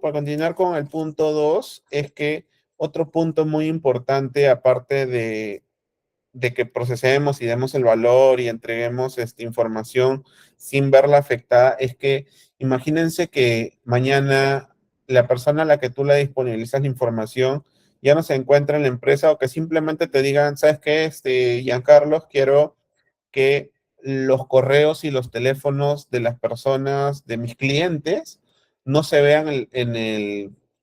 Speaker 1: continuar con el punto 2, es que otro punto muy importante, aparte de que procesemos y demos el valor y entreguemos esta información sin verla afectada, es que imagínense que mañana la persona a la que tú le disponibilizas la información ya no se encuentra en la empresa o que simplemente te digan, ¿sabes qué? Giancarlos, quiero que los correos y los teléfonos de las personas, de mis clientes, no se vean en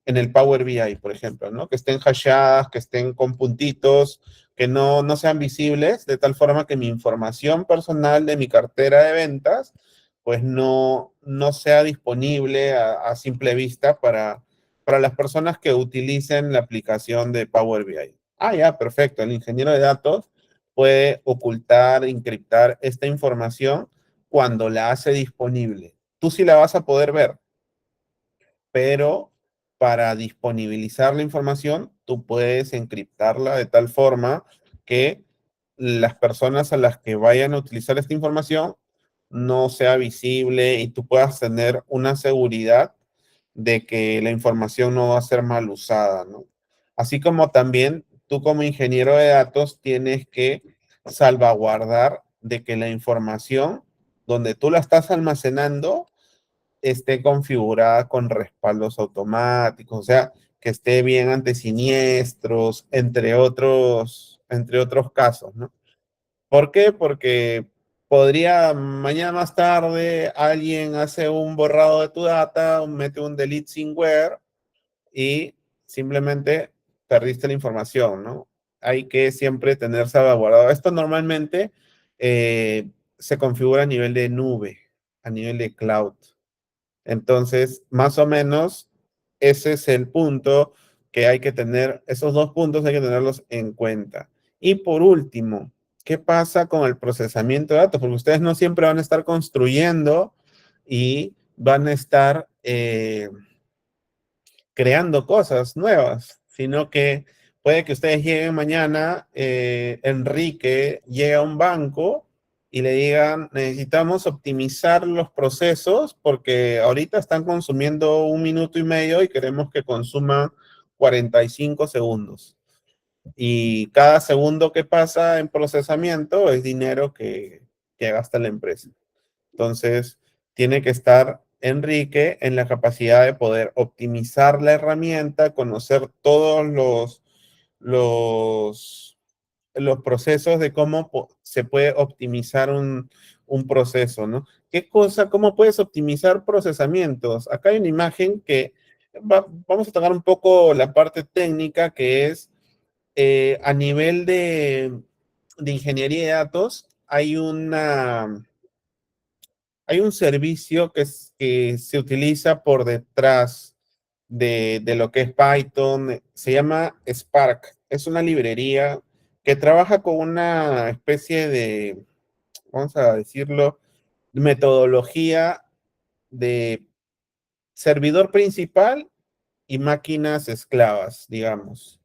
Speaker 1: el Power BI, por ejemplo, ¿no? Que estén hashadas, que estén con puntitos, que no sean visibles, de tal forma que mi información personal de mi cartera de ventas, pues no sea disponible a simple vista para las personas que utilicen la aplicación de Power BI. Ah, ya, perfecto. El ingeniero de datos puede ocultar, encriptar esta información cuando la hace disponible. Tú sí la vas a poder ver, pero para disponibilizar la información, tú puedes encriptarla de tal forma que las personas a las que vayan a utilizar esta información no sea visible y tú puedas tener una seguridad de que la información no va a ser mal usada, ¿no? Así como también tú como ingeniero de datos tienes que salvaguardar de que la información donde tú la estás almacenando esté configurada con respaldos automáticos, o sea, que esté bien ante siniestros, entre otros casos, ¿no? ¿Por qué? Porque podría mañana más tarde alguien hace un borrado de tu data, mete un delete somewhere y simplemente perdiste la información, ¿no? Hay que siempre tener salvaguardado. Esto normalmente se configura a nivel de nube, a nivel de cloud. Entonces, más o menos, ese es el punto que hay que tener, esos dos puntos hay que tenerlos en cuenta. Y por último, ¿qué pasa con el procesamiento de datos? Porque ustedes no siempre van a estar construyendo y van a estar creando cosas nuevas, sino que puede que ustedes lleguen mañana, Enrique llega a un banco y le digan, necesitamos optimizar los procesos porque ahorita están consumiendo 1 minuto y medio y queremos que consuman 45 segundos. Y cada segundo que pasa en procesamiento es dinero que gasta la empresa. Entonces, tiene que estar Enrique en la capacidad de poder optimizar la herramienta, conocer todos los, los procesos de cómo se puede optimizar un proceso, ¿no? ¿Qué cosa, cómo puedes optimizar procesamientos? Acá hay una imagen que vamos a tocar un poco la parte técnica que es a nivel de ingeniería de datos, hay un servicio que se utiliza por detrás de lo que es Python, se llama Spark. Es una librería que trabaja con una especie de, vamos a decirlo, metodología de servidor principal y máquinas esclavas, digamos.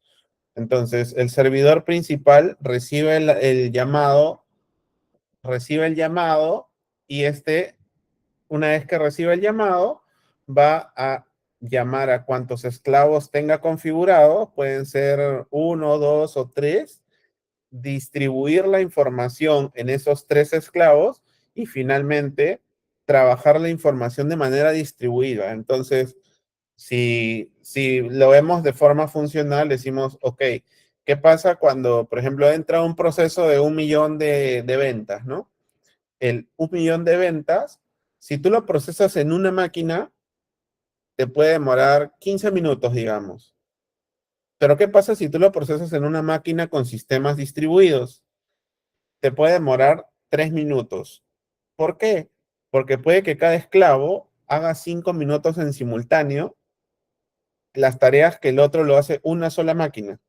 Speaker 1: Entonces, el servidor principal recibe el llamado y una vez que recibe el llamado, va a llamar a cuantos esclavos tenga configurado, pueden ser uno, dos o tres, distribuir la información en esos tres esclavos y finalmente trabajar la información de manera distribuida. Entonces, si lo vemos de forma funcional, decimos, ok, ¿qué pasa cuando, por ejemplo, entra un proceso de 1 millón de ventas, ¿no? El 1 millón de ventas, si tú lo procesas en una máquina, te puede demorar 15 minutos, digamos. Pero ¿qué pasa si tú lo procesas en una máquina con sistemas distribuidos? Te puede demorar 3 minutos. ¿Por qué? Porque puede que cada esclavo haga 5 minutos en simultáneo las tareas que el otro lo hace una sola máquina.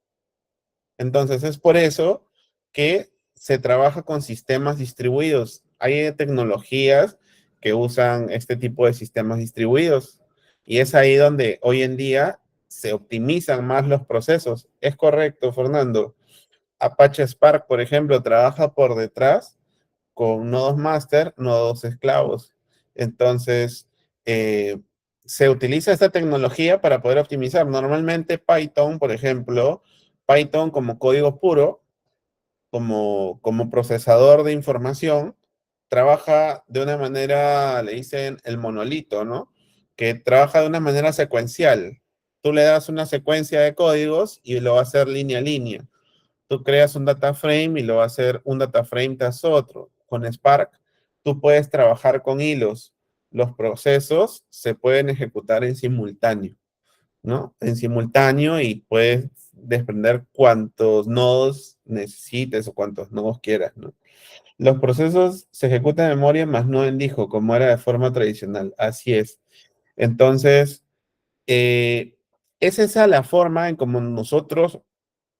Speaker 1: Entonces es por eso que se trabaja con sistemas distribuidos. Hay tecnologías que usan este tipo de sistemas distribuidos y es ahí donde hoy en día se optimizan más los procesos. Es correcto, Fernando. Apache Spark, por ejemplo, trabaja por detrás con nodos master, nodos esclavos. Entonces, eh, se utiliza esta tecnología para poder optimizar. Normalmente Python, por ejemplo, Python como código puro, como procesador de información, trabaja de una manera, le dicen el monolito, ¿no? Que trabaja de una manera secuencial. Tú le das una secuencia de códigos y lo va a hacer línea a línea. Tú creas un data frame y lo va a hacer un data frame tras otro. Con Spark, tú puedes trabajar con hilos. Los procesos se pueden ejecutar en simultáneo, ¿no? En simultáneo y puedes desprender cuantos nodos necesites o cuantos nodos quieras, ¿no? Los procesos se ejecutan en memoria, más no en disco, como era de forma tradicional. Así es. Entonces, eh, es esa la forma en como nosotros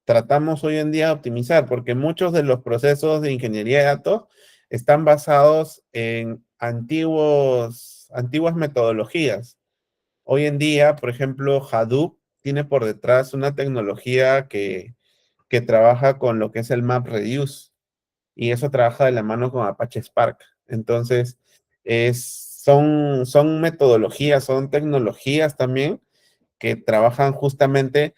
Speaker 1: tratamos hoy en día de optimizar, porque muchos de los procesos de ingeniería de datos están basados en antiguas metodologías. Hoy en día, por ejemplo, Hadoop tiene por detrás una tecnología que trabaja con lo que es el MapReduce y eso trabaja de la mano con Apache Spark. Entonces, son metodologías, son tecnologías también que trabajan justamente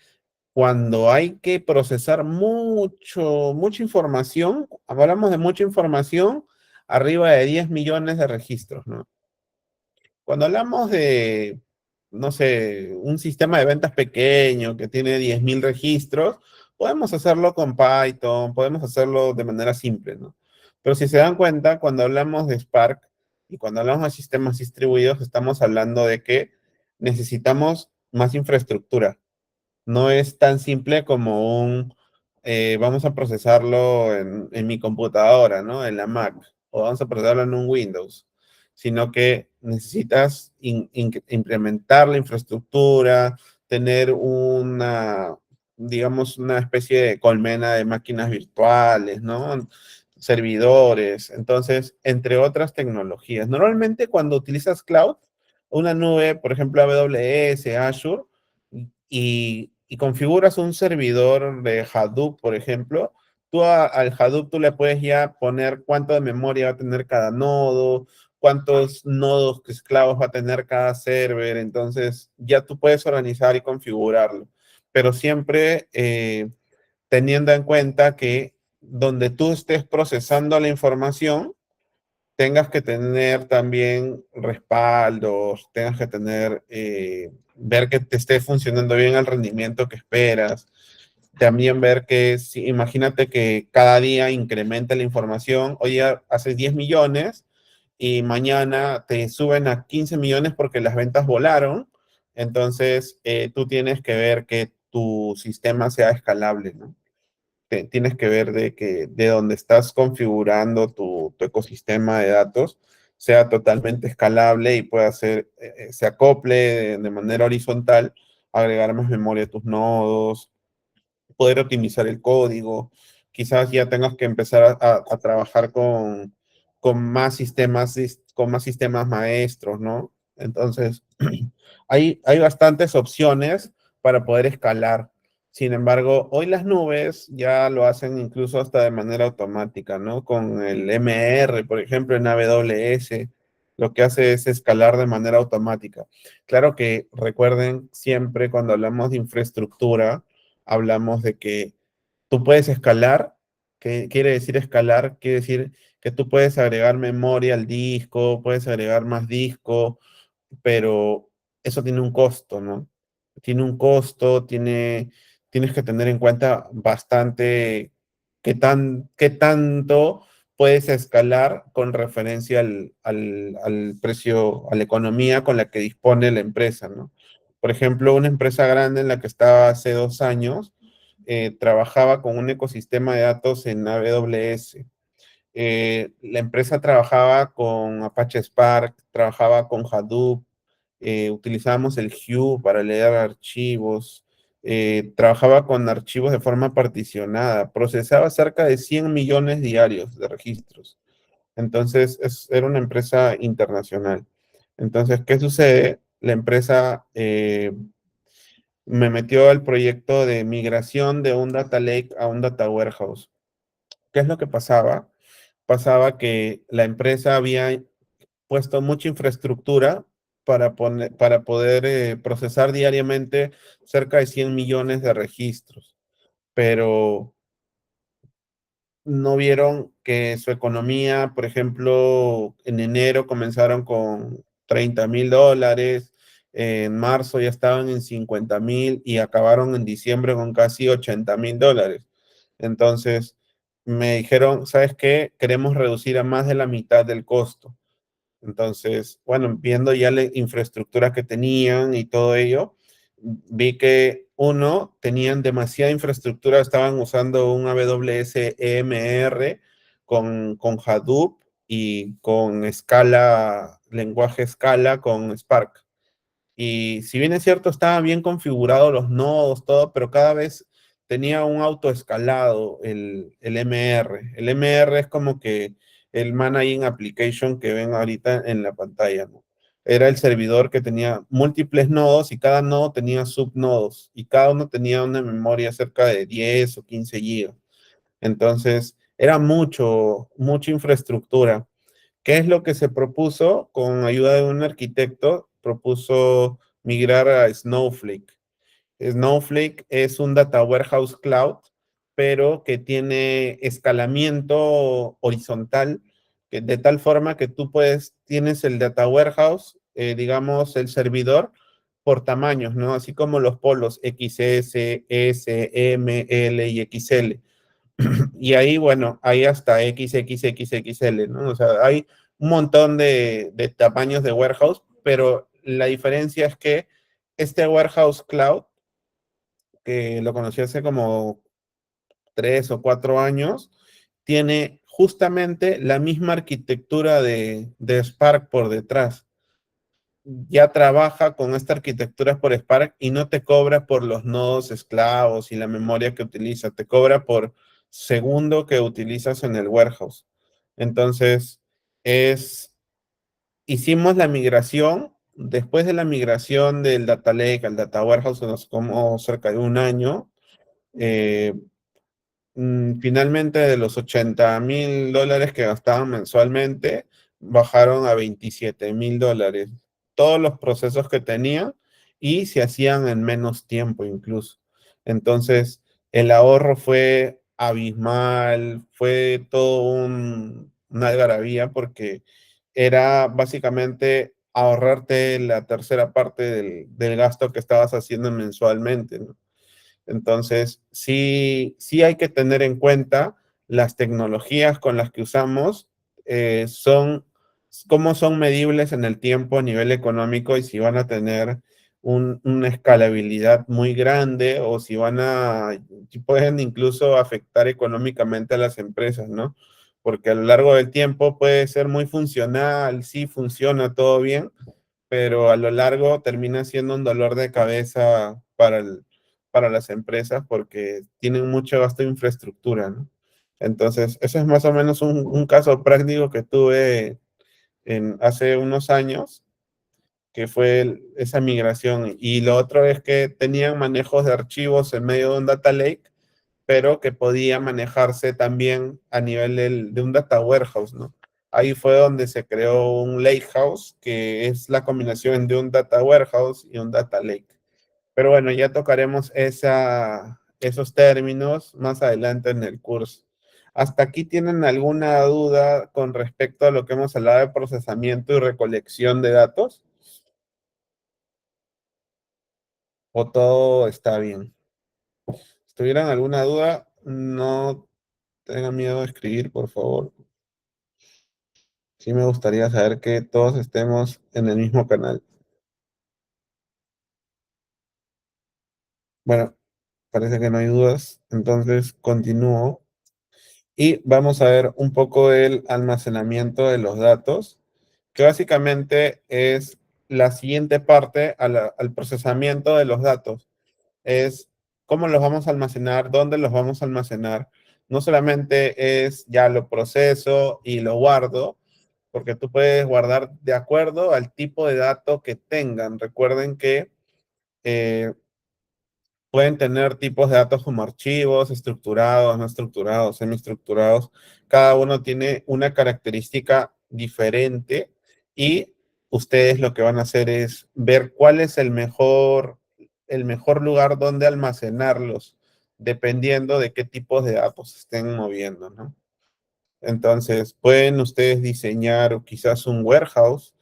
Speaker 1: cuando hay que procesar mucha información. Hablamos de mucha información, arriba de 10 millones de registros, ¿no? Cuando hablamos de, no sé, un sistema de ventas pequeño que tiene 10.000 registros, podemos hacerlo con Python, podemos hacerlo de manera simple, ¿no? Pero si se dan cuenta, cuando hablamos de Spark y cuando hablamos de sistemas distribuidos, estamos hablando de que necesitamos más infraestructura. No es tan simple como vamos a procesarlo en mi computadora, ¿no? En la Mac, o vamos a procesarlo en un Windows, sino que necesitas implementar la infraestructura, tener digamos, una especie de colmena de máquinas virtuales, ¿no? Servidores, entonces, entre otras tecnologías. Normalmente cuando utilizas cloud, una nube, por ejemplo, AWS, Azure, y y configuras un servidor de Hadoop, por ejemplo, al Hadoop tú le puedes ya poner cuánto de memoria va a tener cada nodo, cuántos nodos esclavos va a tener cada server, entonces ya tú puedes organizar y configurarlo, pero siempre teniendo en cuenta que donde tú estés procesando la información, tengas que tener también respaldos, tengas que tener, ver que te esté funcionando bien el rendimiento que esperas. También ver que, si, imagínate que cada día incrementa la información, hoy día haces 10 millones y mañana te suben a 15 millones porque las ventas volaron, entonces tú tienes que ver que tu sistema sea escalable, ¿no? Tienes que ver de que de donde estás configurando tu ecosistema de datos sea totalmente escalable y pueda ser, se acople de manera horizontal, agregar más memoria a tus nodos, poder optimizar el código. Quizás ya tengas que empezar a trabajar con más sistemas maestros, ¿no? Entonces, hay bastantes opciones para poder escalar. Sin embargo, hoy las nubes ya lo hacen incluso hasta de manera automática, ¿no? Con el MR, por ejemplo, en AWS, lo que hace es escalar de manera automática. Claro que recuerden siempre cuando hablamos de infraestructura, hablamos de que tú puedes escalar. ¿Qué quiere decir escalar? Quiere decir que tú puedes agregar memoria al disco, puedes agregar más disco, pero eso tiene un costo, ¿no? Tiene un costo, tienes que tener en cuenta bastante qué tanto puedes escalar con referencia al precio, a la economía con la que dispone la empresa, ¿no? Por ejemplo, una empresa grande en la que estaba hace 2 años, trabajaba con un ecosistema de datos en AWS. La empresa trabajaba con Apache Spark, trabajaba con Hadoop, utilizábamos el Hue para leer archivos, trabajaba con archivos de forma particionada, procesaba cerca de 100 millones diarios de registros. Entonces, era una empresa internacional. Entonces, ¿qué sucede? La empresa me metió al proyecto de migración de un data lake a un data warehouse. ¿Qué es lo que pasaba? Pasaba que la empresa había puesto mucha infraestructura para poder procesar diariamente cerca de 100 millones de registros, pero no vieron que su economía, por ejemplo, en enero comenzaron con $30,000, en marzo ya estaban en 50,000 y acabaron en diciembre con casi $80,000. Entonces me dijeron, ¿sabes qué? Queremos reducir a más de la mitad del costo. Entonces, bueno, viendo ya la infraestructura que tenían y todo ello, vi que uno, tenían demasiada infraestructura, estaban usando un AWS EMR con Hadoop y con Scala, lenguaje Scala con Spark. Y si bien es cierto, estaban bien configurados los nodos, todo, pero cada vez tenía un autoescalado el MR. El MR es como que el Managing Application que ven ahorita en la pantalla, ¿no? Era el servidor que tenía múltiples nodos y cada nodo tenía subnodos y cada uno tenía una memoria cerca de 10 o 15 gigas. Entonces, era mucha infraestructura. ¿Qué es lo que se propuso? Con ayuda de un arquitecto, propuso migrar a Snowflake. Snowflake es un data warehouse cloud, pero que tiene escalamiento horizontal, que de tal forma que tienes el data warehouse, digamos, el servidor por tamaños, ¿no? Así como los polos XS, S, M, L y XL. Y ahí, bueno, hay hasta XXXXL, ¿no? O sea, hay un montón de tamaños de warehouse, pero la diferencia es que este warehouse cloud, que lo conocí hace como 3 o 4 años, tiene justamente la misma arquitectura de Spark por detrás. Ya trabaja con esta arquitectura por Spark y no te cobra por los nodos esclavos y la memoria que utiliza, te cobra por segundo que utilizas en el warehouse. Entonces, hicimos la migración después de la migración del Data Lake al Data Warehouse, que nos tomó cerca de un año, eh, finalmente de los $80,000 que gastaban mensualmente, bajaron a $27,000. Todos los procesos que tenían y se hacían en menos tiempo incluso. Entonces, el ahorro fue abismal, fue todo una algarabía porque era básicamente ahorrarte la tercera parte del gasto que estabas haciendo mensualmente, ¿no? Entonces, sí, sí hay que tener en cuenta las tecnologías con las que usamos, son, cómo son medibles en el tiempo a nivel económico y si van a tener una escalabilidad muy grande o si pueden incluso afectar económicamente a las empresas, ¿no? Porque a lo largo del tiempo puede ser muy funcional, sí funciona todo bien, pero a lo largo termina siendo un dolor de cabeza para las empresas porque tienen mucho gasto de infraestructura, ¿no? Entonces, ese es más o menos un caso práctico que tuve hace unos años, que fue esa migración. Y lo otro es que tenían manejos de archivos en medio de un data lake, pero que podía manejarse también a nivel de un data warehouse, ¿no? Ahí fue donde se creó un lakehouse, que es la combinación de un data warehouse y un data lake. Pero bueno, ya tocaremos esos términos más adelante en el curso. ¿Hasta aquí tienen alguna duda con respecto a lo que hemos hablado de procesamiento y recolección de datos? ¿O todo está bien? Si tuvieran alguna duda, no tengan miedo de escribir, por favor. Sí me gustaría saber que todos estemos en el mismo canal. Bueno, parece que no hay dudas, entonces continúo y vamos a ver un poco el almacenamiento de los datos, que básicamente es la siguiente parte al procesamiento de los datos. Es cómo los vamos a almacenar, dónde los vamos a almacenar. No solamente es ya lo proceso y lo guardo, porque tú puedes guardar de acuerdo al tipo de dato que tengan. Recuerden que eh, pueden tener tipos de datos como archivos, estructurados, no estructurados, semiestructurados. Cada uno tiene una característica diferente y ustedes lo que van a hacer es ver cuál es el mejor lugar donde almacenarlos, dependiendo de qué tipos de datos estén moviendo, ¿no? Entonces, pueden ustedes diseñar quizás un warehouse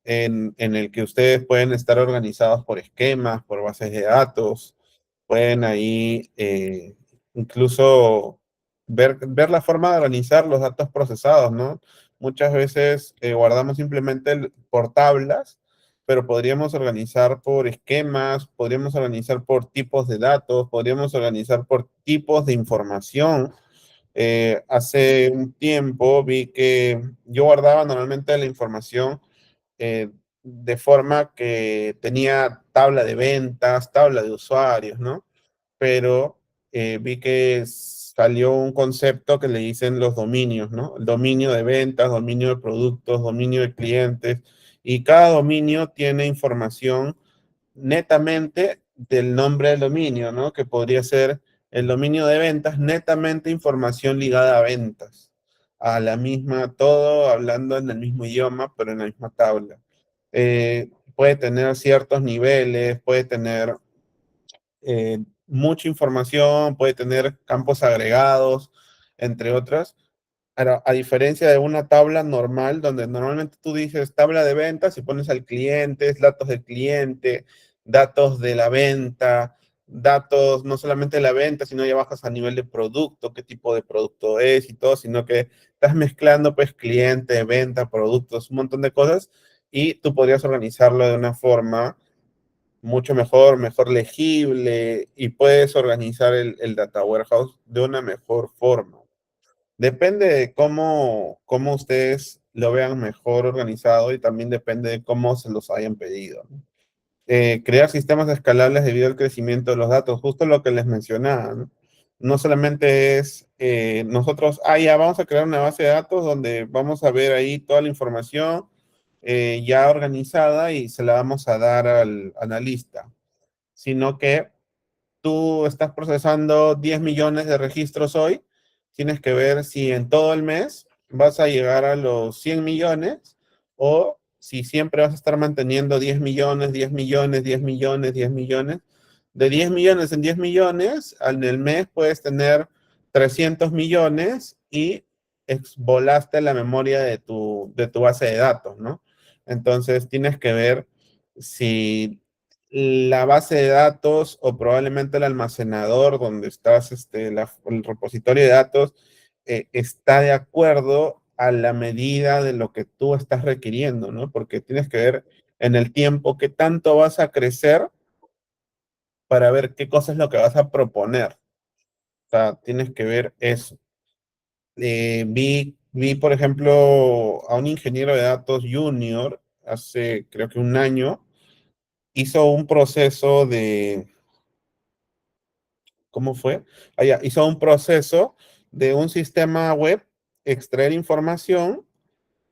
Speaker 1: en el que ustedes pueden estar organizados por esquemas, por bases de datos, pueden ahí incluso ver la forma de organizar los datos procesados, ¿no? Muchas veces guardamos simplemente por tablas, pero podríamos organizar por esquemas, podríamos organizar por tipos de datos, podríamos organizar por tipos de información. Hace un tiempo vi que yo guardaba normalmente la información eh, de forma que tenía tabla de ventas, tabla de usuarios, ¿no? Pero vi que salió un concepto que le dicen los dominios, ¿no? El dominio de ventas, dominio de productos, dominio de clientes, y cada dominio tiene información netamente del nombre del dominio, ¿no? Que podría ser el dominio de ventas, netamente información ligada a ventas, a la misma, todo hablando en el mismo idioma, pero en la misma tabla. Puede tener ciertos niveles, puede tener mucha información, puede tener campos agregados, entre otras. A diferencia de una tabla normal, donde normalmente tú dices tabla de ventas y pones al cliente, datos del cliente, datos de la venta, datos no solamente de la venta, sino ya bajas a nivel de producto, qué tipo de producto es y todo, sino que estás mezclando pues cliente, venta, productos, un montón de cosas y tú podrías organizarlo de una forma mucho mejor, mejor legible y puedes organizar el data warehouse de una mejor forma. Depende de cómo ustedes lo vean mejor organizado y también depende de cómo se los hayan pedido, ¿no? Crear sistemas escalables debido al crecimiento de los datos, justo lo que les mencionaba, ¿no? No solamente es nosotros, ya vamos a crear una base de datos donde vamos a ver ahí toda la información ya organizada y se la vamos a dar al analista, sino que tú estás procesando 10 millones de registros hoy, tienes que ver si en todo el mes vas a llegar a los 100 millones o si siempre vas a estar manteniendo 10 millones, 10 millones, 10 millones, 10 millones. De 10 millones en 10 millones, en el mes puedes tener 300 millones y volaste la memoria de tu base de datos, ¿no? Entonces tienes que ver si la base de datos o probablemente el almacenador donde estás, el repositorio de datos, está de acuerdo a la medida de lo que tú estás requiriendo, ¿no? Porque tienes que ver en el tiempo qué tanto vas a crecer para ver qué cosa es lo que vas a proponer. O sea, tienes que ver eso. Vi, por ejemplo, a un ingeniero de datos junior hace creo que un año, hizo un proceso de, ¿cómo fue? Hizo un proceso de un sistema web, extraer información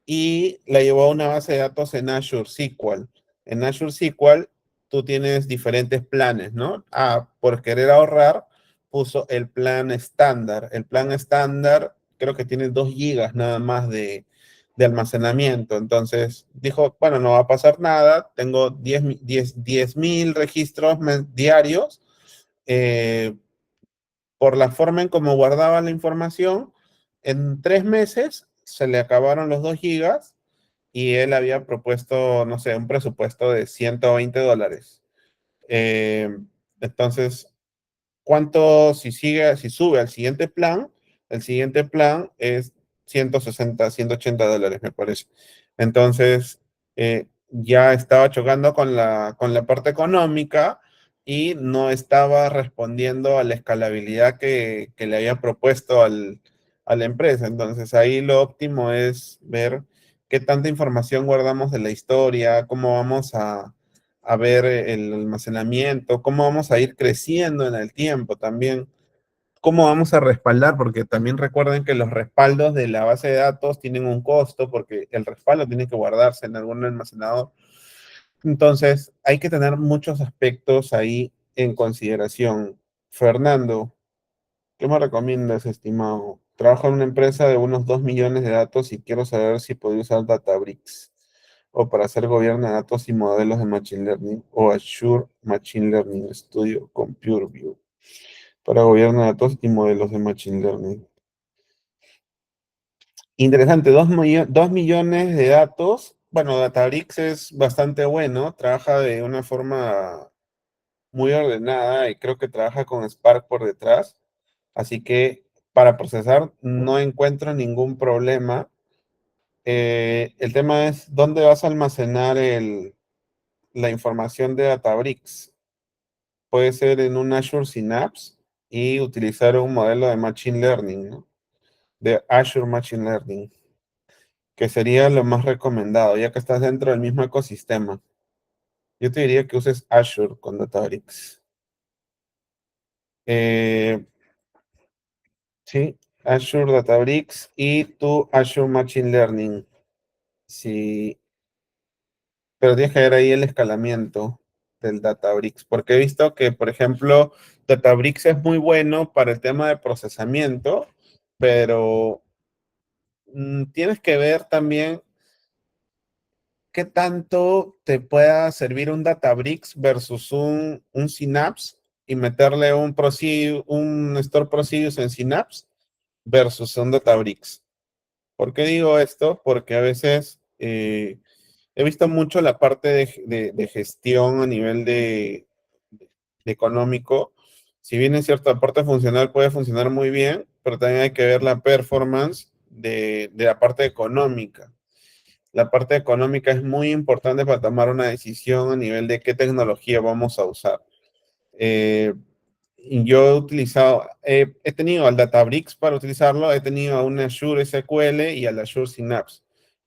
Speaker 1: y la llevó a una base de datos en Azure SQL. En Azure SQL tú tienes diferentes planes, ¿no? Por querer ahorrar, puso el plan estándar. El plan estándar creo que tiene 2 gigas nada más de almacenamiento. Entonces dijo, bueno, no va a pasar nada, tengo 10,000 registros diarios. eh, por la forma en cómo guardaba la información, en 3 meses se le acabaron los 2 gigas y él había propuesto, no sé, un presupuesto de $120. Eh, entonces, ¿cuánto si sube al siguiente plan? El siguiente plan es 160, $180, me parece. Entonces, ya estaba chocando con la parte económica y no estaba respondiendo a la escalabilidad que le había propuesto a la empresa. Entonces, ahí lo óptimo es ver qué tanta información guardamos de la historia, cómo vamos a ver el almacenamiento, cómo vamos a ir creciendo en el tiempo también, cómo vamos a respaldar, porque también recuerden que los respaldos de la base de datos tienen un costo, porque el respaldo tiene que guardarse en algún almacenador. Entonces, hay que tener muchos aspectos ahí en consideración. Fernando, ¿qué me recomiendas, estimado? Trabajo en una empresa de unos 2 millones de datos y quiero saber si puedo usar Databricks o para hacer gobierno de datos y modelos de Machine Learning o Azure Machine Learning Studio con PureView para gobierno de datos y modelos de Machine Learning. Interesante, 2 millones de datos. Bueno, Databricks es bastante bueno, trabaja de una forma muy ordenada y creo que trabaja con Spark por detrás. Así que para procesar no encuentro ningún problema. El tema es dónde vas a almacenar la información de Databricks. Puede ser en un Azure Synapse y utilizar un modelo de Machine Learning, ¿no? De Azure Machine Learning, que sería lo más recomendado, ya que estás dentro del mismo ecosistema. Yo te diría que uses Azure con Databricks. Eh, sí, Azure Databricks y tu Azure Machine Learning. Sí, pero tienes que ver ahí el escalamiento del Databricks, porque he visto que, por ejemplo, Databricks es muy bueno para el tema de procesamiento, pero tienes que ver también qué tanto te pueda servir un Databricks versus un Synapse y meterle un Store Procedures en Synapse versus un Databricks. ¿Por qué digo esto? Porque a veces he visto mucho la parte de gestión a nivel de económico. Si bien es cierto, la parte funcional puede funcionar muy bien, pero también hay que ver la performance de la parte económica. La parte económica es muy importante para tomar una decisión a nivel de qué tecnología vamos a usar. Eh, yo he tenido al Databricks para utilizarlo, he tenido a un Azure SQL y al Azure Synapse.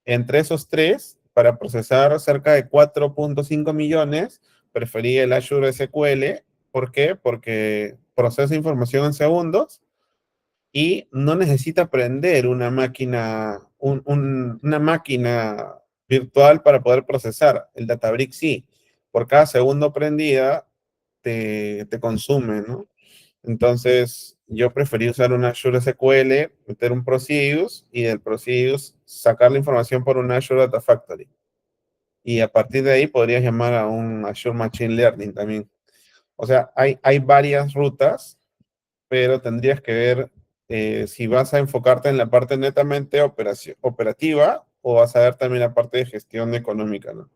Speaker 1: Entre esos tres, para procesar cerca de 4,5 millones, preferí el Azure SQL. ¿Por qué? Porque procesa información en segundos y no necesita prender una máquina, una máquina virtual para poder procesar. El Databricks sí, por cada segundo prendida te consume, ¿no? Entonces, yo preferí usar un Azure SQL, meter un Proceedus y del Proceedus sacar la información por un Azure Data Factory. Y a partir de ahí podrías llamar a un Azure Machine Learning también. O sea, hay varias rutas, pero tendrías que ver si vas a enfocarte en la parte netamente operativa o vas a ver también la parte de gestión económica, ¿no?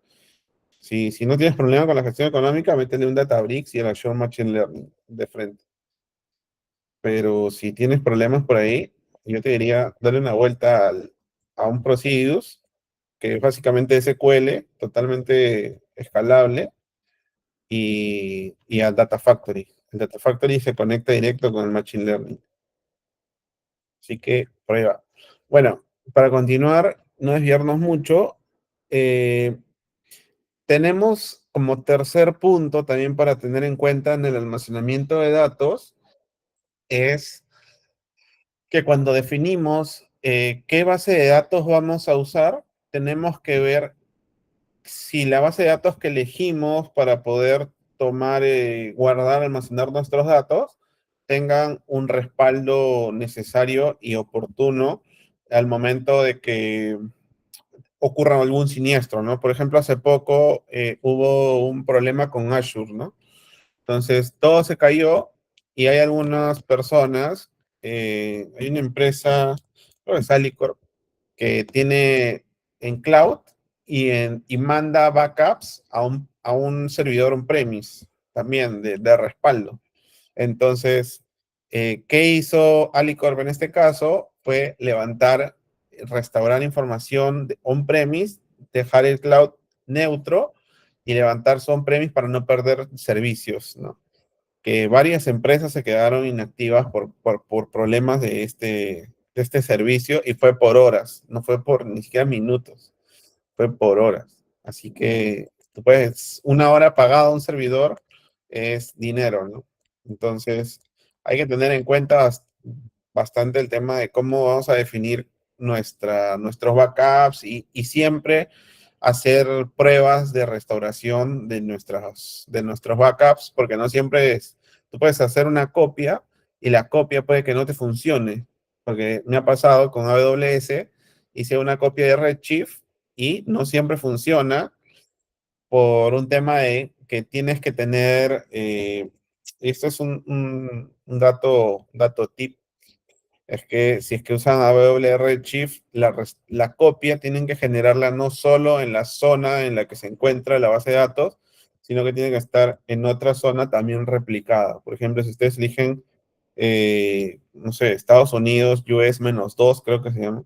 Speaker 1: Si no tienes problema con la gestión económica, métele un Databricks y el Azure Machine Learning de frente. Pero si tienes problemas por ahí, yo te diría darle una vuelta a un Proceedus, que es básicamente SQL, totalmente escalable, y al Data Factory. El Data Factory se conecta directo con el Machine Learning. Así que por ahí va. Bueno, para continuar, no desviarnos mucho, eh, tenemos como tercer punto también para tener en cuenta en el almacenamiento de datos, es que cuando definimos qué base de datos vamos a usar, tenemos que ver si la base de datos que elegimos para poder tomar, guardar, almacenar nuestros datos, tengan un respaldo necesario y oportuno al momento de que ocurra algún siniestro, ¿no? Por ejemplo, hace poco hubo un problema con Azure, ¿no? Entonces, todo se cayó y hay algunas personas, hay una empresa, creo que es Alicorp, que tiene en cloud y manda backups a un servidor on-premise también de respaldo. Entonces, ¿qué hizo Alicorp en este caso? Fue levantar, restaurar información on-premise, dejar el cloud neutro y levantar su on-premise para no perder servicios, ¿no? Que varias empresas se quedaron inactivas por problemas de este servicio y fue por horas, no fue por ni siquiera minutos, fue por horas. Así que, tú puedes, una hora pagada a un servidor es dinero, ¿no? Entonces, hay que tener en cuenta bastante el tema de cómo vamos a definir nuestros backups y siempre hacer pruebas de restauración de nuestros backups, porque no siempre es, tú puedes hacer una copia y la copia puede que no te funcione, porque me ha pasado con AWS, hice una copia de Redshift y no siempre funciona por un tema de que tienes que tener, esto es un dato tip, es que si es que usan AWS Redshift, la copia tienen que generarla no solo en la zona en la que se encuentra la base de datos, sino que tiene que estar en otra zona también replicada. Por ejemplo, si ustedes eligen, no sé, Estados Unidos, US-2, creo que se llama,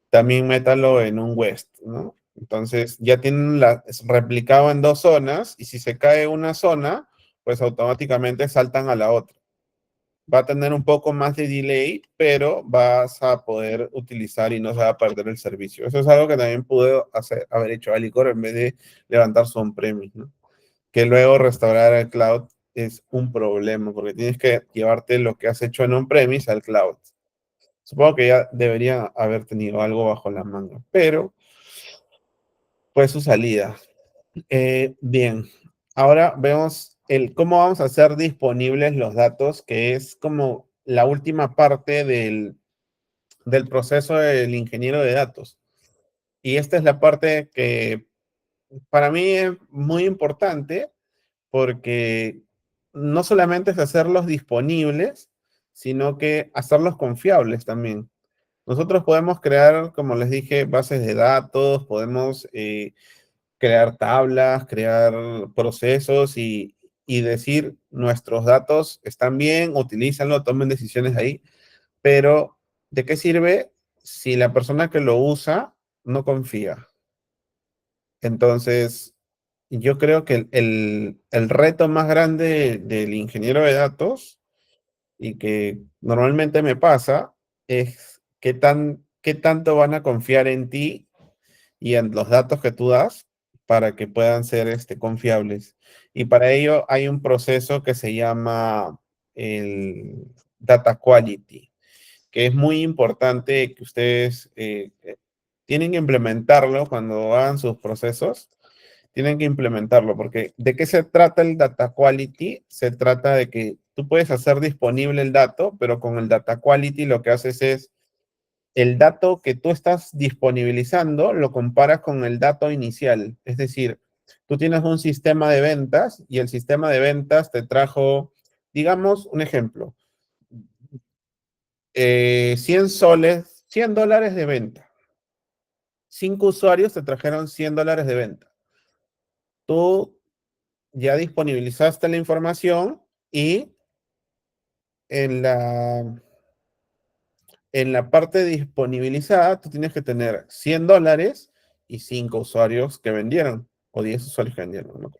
Speaker 1: también métalo en un West, ¿no? Entonces ya tienen es replicado en dos zonas y si se cae una zona, pues automáticamente saltan a la otra. Va a tener un poco más de delay, pero vas a poder utilizar y no se va a perder el servicio. Eso es algo que también pudo haber hecho Alicorp en vez de levantar su on-premise, ¿no? Que luego restaurar el cloud es un problema porque tienes que llevarte lo que has hecho en on-premise al cloud. Supongo que ya debería haber tenido algo bajo la manga, pero fue su salida. Bien, ahora vemos cómo vamos a hacer disponibles los datos, que es como la última parte del proceso del ingeniero de datos. Y esta es la parte que para mí es muy importante porque no solamente es hacerlos disponibles, sino que hacerlos confiables también. Nosotros podemos crear, como les dije, bases de datos, podemos crear tablas, crear procesos y decir nuestros datos están bien, utilízanlo, tomen decisiones ahí, pero ¿de qué sirve si la persona que lo usa no confía? Entonces, yo creo que el reto más grande del ingeniero de datos y que normalmente me pasa es qué tanto van a confiar en ti y en los datos que tú das para que puedan ser confiables. Y para ello hay un proceso que se llama el Data Quality, que es muy importante que ustedes tienen que implementarlo cuando hagan sus procesos, tienen que implementarlo, porque ¿de qué se trata el data quality? Se trata de que tú puedes hacer disponible el dato, pero con el data quality lo que haces es el dato que tú estás disponibilizando lo comparas con el dato inicial. Es decir, tú tienes un sistema de ventas y el sistema de ventas te trajo, digamos, un ejemplo, 100 soles, $100 de venta. 5 usuarios te trajeron $100 de venta. Tú ya disponibilizaste la información y en la parte disponibilizada, tú tienes que tener $100 y 5 usuarios que vendieron, o 10 usuarios que vendieron, ¿no?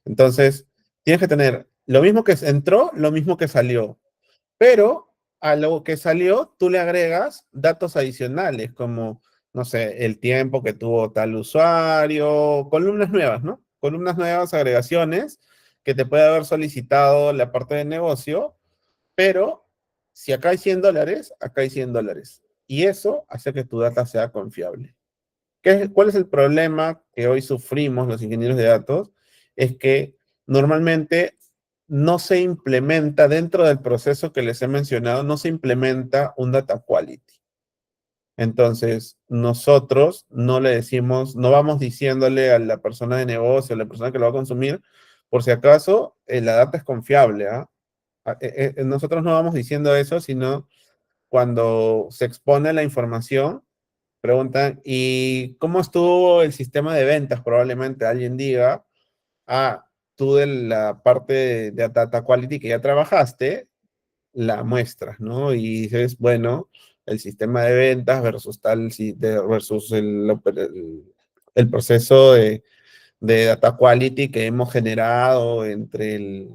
Speaker 1: Entonces, tienes que tener lo mismo que entró, lo mismo que salió, pero a lo que salió, tú le agregas datos adicionales, como, no sé, el tiempo que tuvo tal usuario, columnas nuevas, ¿no? Columnas nuevas, agregaciones que te puede haber solicitado la parte de negocio, pero si acá hay $100, acá hay $100. Y eso hace que tu data sea confiable. ¿Cuál es el problema que hoy sufrimos los ingenieros de datos? Es que normalmente no se implementa dentro del proceso que les he mencionado, no se implementa un data quality. Entonces, nosotros no le decimos, no vamos diciéndole a la persona de negocio, a la persona que lo va a consumir, por si acaso, la data es confiable, ¿ah? Nosotros no vamos diciendo eso, sino cuando se expone la información, preguntan, ¿y cómo estuvo el sistema de ventas? Probablemente alguien diga, tú de la parte de Data Quality que ya trabajaste, la muestras, ¿no? Y dices, bueno, el sistema de ventas versus tal, versus el proceso de data quality que hemos generado entre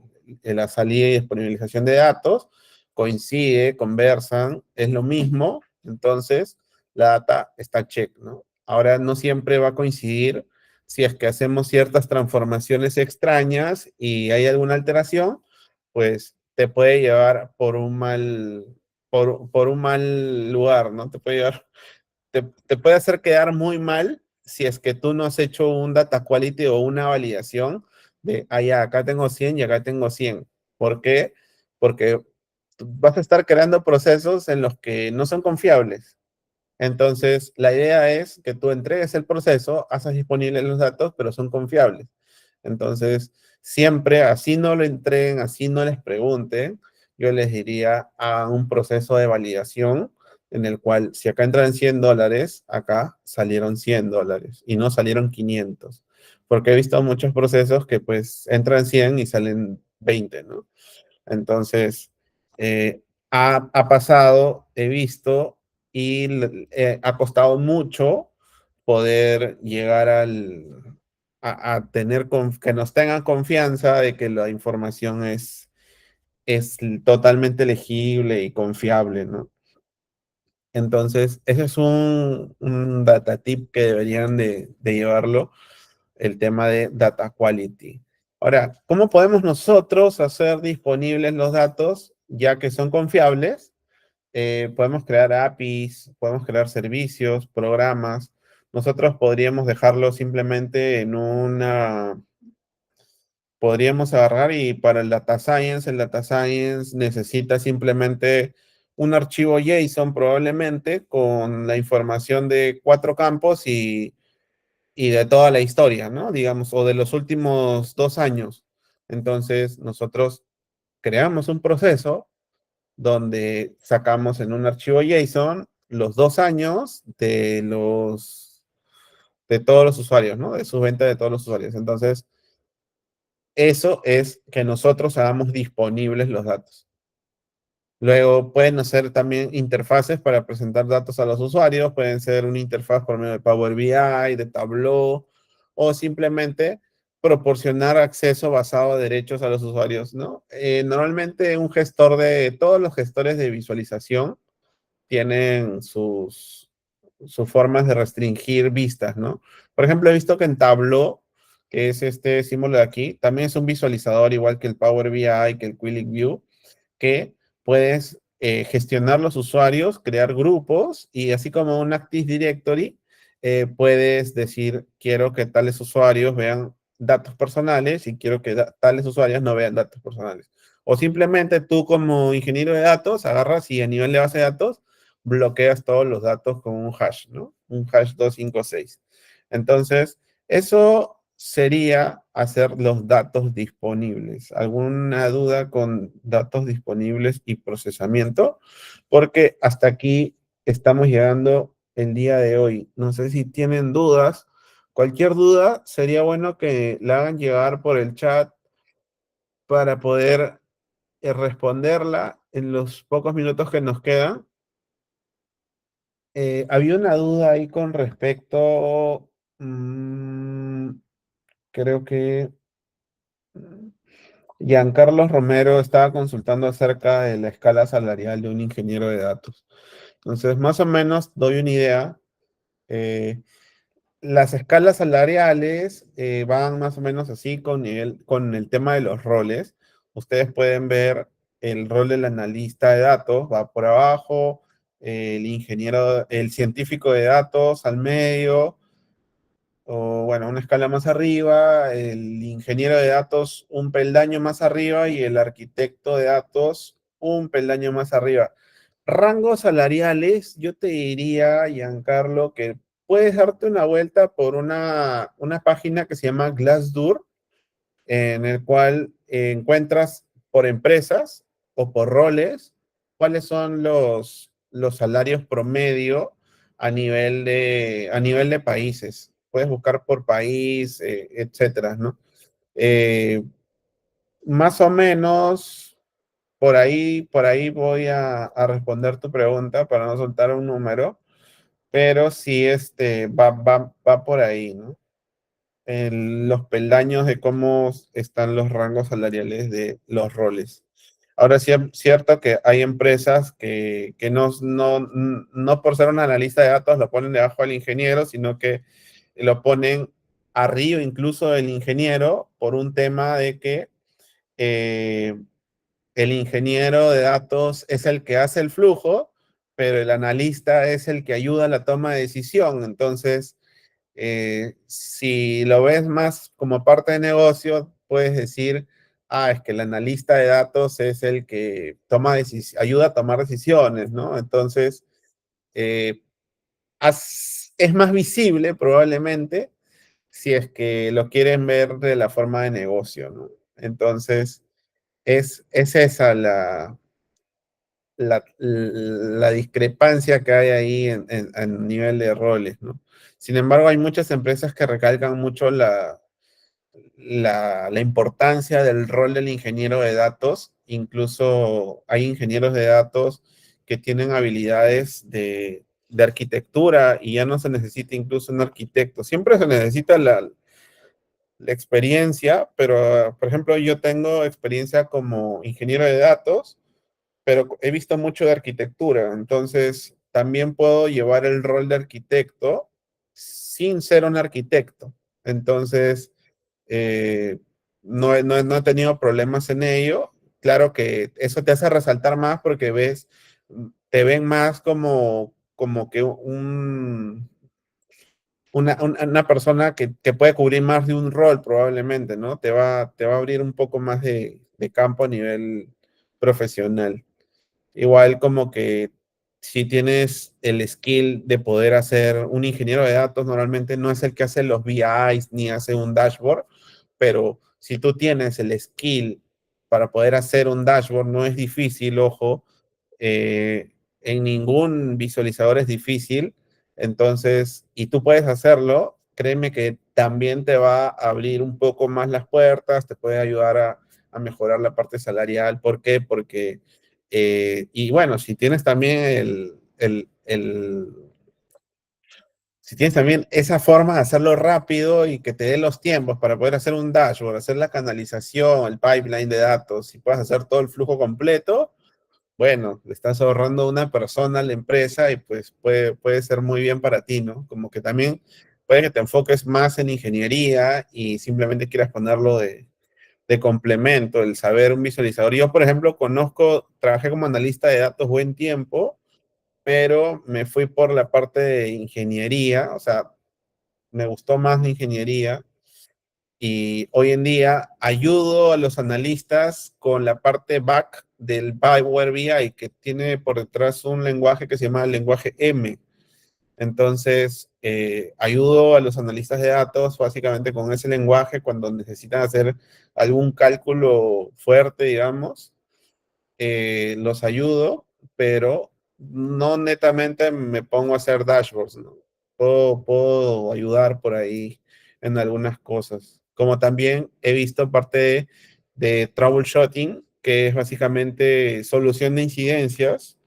Speaker 1: la salida y disponibilización de datos, coincide, conversan, es lo mismo, entonces la data está check, ¿no? Ahora no siempre va a coincidir si es que hacemos ciertas transformaciones extrañas y hay alguna alteración, pues te puede llevar por un mal lugar, ¿no? Te puede hacer quedar muy mal si es que tú no has hecho un data quality o una validación de, ya, acá tengo 100 y acá tengo 100. ¿Por qué? Porque tú vas a estar creando procesos en los que no son confiables. Entonces, la idea es que tú entregues el proceso, haces disponibles los datos, pero son confiables. Entonces, siempre, así no lo entreguen, así no les pregunten, yo les diría a un proceso de validación en el cual si acá entran $100, acá salieron $100 y no salieron 500. Porque he visto muchos procesos que pues entran 100 y salen 20, ¿no? Entonces, ha pasado, he visto, y ha costado mucho poder llegar a tener, que nos tengan confianza de que la información es totalmente legible y confiable, ¿no? Entonces, ese es un data tip que deberían de llevarlo, el tema de data quality. Ahora, ¿cómo podemos nosotros hacer disponibles los datos ya que son confiables? Podemos crear APIs, podemos crear servicios, programas. Nosotros podríamos dejarlo simplemente podríamos agarrar y para el data science necesita simplemente un archivo JSON probablemente con la información de 4 campos y de toda la historia, ¿no? Digamos, o de los últimos 2 años. Entonces, nosotros creamos un proceso donde sacamos en un archivo JSON los 2 años de todos los usuarios, ¿no? De su venta de todos los usuarios. Entonces, eso es que nosotros hagamos disponibles los datos. Luego pueden hacer también interfaces para presentar datos a los usuarios, pueden ser una interfaz por medio de Power BI, de Tableau, o simplemente proporcionar acceso basado a derechos a los usuarios, ¿no? Normalmente todos los gestores de visualización tienen sus formas de restringir vistas, ¿no? Por ejemplo, he visto que en Tableau, que es este símbolo de aquí, también es un visualizador igual que el Power BI, que el Quillic View, que puedes gestionar los usuarios, crear grupos y así como un Active Directory, puedes decir, quiero que tales usuarios vean datos personales y quiero que tales usuarios no vean datos personales. O simplemente tú como ingeniero de datos agarras y a nivel de base de datos bloqueas todos los datos con un hash, ¿no? Un hash 256. Entonces, eso sería hacer los datos disponibles. ¿Alguna duda con datos disponibles y procesamiento? Porque hasta aquí estamos llegando el día de hoy. No sé si tienen dudas. Cualquier duda sería bueno que la hagan llegar por el chat para poder responderla en los pocos minutos que nos quedan. Había una duda ahí con respecto, mm, creo que Giancarlos Romero estaba consultando acerca de la escala salarial de un ingeniero de datos. Entonces, más o menos doy una idea. Eh, Las escalas salariales van más o menos así con el tema de los roles. Ustedes pueden ver el rol del analista de datos, va por abajo, el ingeniero, el científico de datos al medio, o bueno, una escala más arriba, el ingeniero de datos un peldaño más arriba y el arquitecto de datos un peldaño más arriba. Rangos salariales, yo te diría, Giancarlo, que puedes darte una vuelta por una página que se llama Glassdoor, en el cual encuentras por empresas o por roles cuáles son los salarios promedio a nivel de países. Puedes buscar por país, etcétera, ¿no? Eh, Más o menos por ahí voy a responder tu pregunta para no soltar un número, pero sí va por ahí, ¿no? Los peldaños de cómo están los rangos salariales de los roles. Ahora sí es cierto que hay empresas que no por ser un analista de datos lo ponen debajo del ingeniero, sino que lo ponen arriba incluso del ingeniero por un tema de que eh, el ingeniero de datos es el que hace el flujo, pero el analista es el que ayuda a la toma de decisión. Entonces, si lo ves más como parte de negocio, puedes decir, es que el analista de datos es el que ayuda a tomar decisiones, ¿no? Entonces, eh, es más visible probablemente si es que lo quieren ver de la forma de negocio, ¿no? Entonces, es esa la discrepancia que hay ahí en nivel de roles, ¿no? Sin embargo, hay muchas empresas que recalcan mucho la importancia del rol del ingeniero de datos. Incluso hay ingenieros de datos que tienen habilidades de arquitectura y ya no se necesita incluso un arquitecto. Siempre se necesita la experiencia, pero por ejemplo, yo tengo experiencia como ingeniero de datos, pero he visto mucho de arquitectura, entonces también puedo llevar el rol de arquitecto sin ser un arquitecto. Entonces, no he tenido problemas en ello. Claro que eso te hace resaltar más porque te ven más como que una persona que puede cubrir más de un rol probablemente, ¿no? Te va a abrir un poco más de campo a nivel profesional. Igual como que si tienes el skill de poder hacer un ingeniero de datos, normalmente no es el que hace los VIs ni hace un dashboard, pero si tú tienes el skill para poder hacer un dashboard, no es difícil, ojo, en ningún visualizador es difícil, entonces, y tú puedes hacerlo, créeme que también te va a abrir un poco más las puertas, te puede ayudar a mejorar la parte salarial. ¿Por qué? Porque y bueno, si tienes también si tienes también esa forma de hacerlo rápido y que te dé los tiempos para poder hacer un dashboard, hacer la canalización, el pipeline de datos, y puedes hacer todo el flujo completo, bueno, le estás ahorrando a una persona a la empresa y pues puede ser muy bien para ti, ¿no? Como que también puede que te enfoques más en ingeniería y simplemente quieras ponerlo de complemento, el saber un visualizador. Yo, por ejemplo, trabajé como analista de datos buen tiempo, pero me fui por la parte de ingeniería, o sea, me gustó más la ingeniería y hoy en día ayudo a los analistas con la parte back del Power BI que tiene por detrás un lenguaje que se llama el lenguaje M. Entonces, ayudo a los analistas de datos básicamente con ese lenguaje cuando necesitan hacer algún cálculo fuerte, digamos, los ayudo, pero no netamente me pongo a hacer dashboards, ¿no? Puedo ayudar por ahí en algunas cosas. Como también he visto parte de troubleshooting, que es básicamente solución de incidencias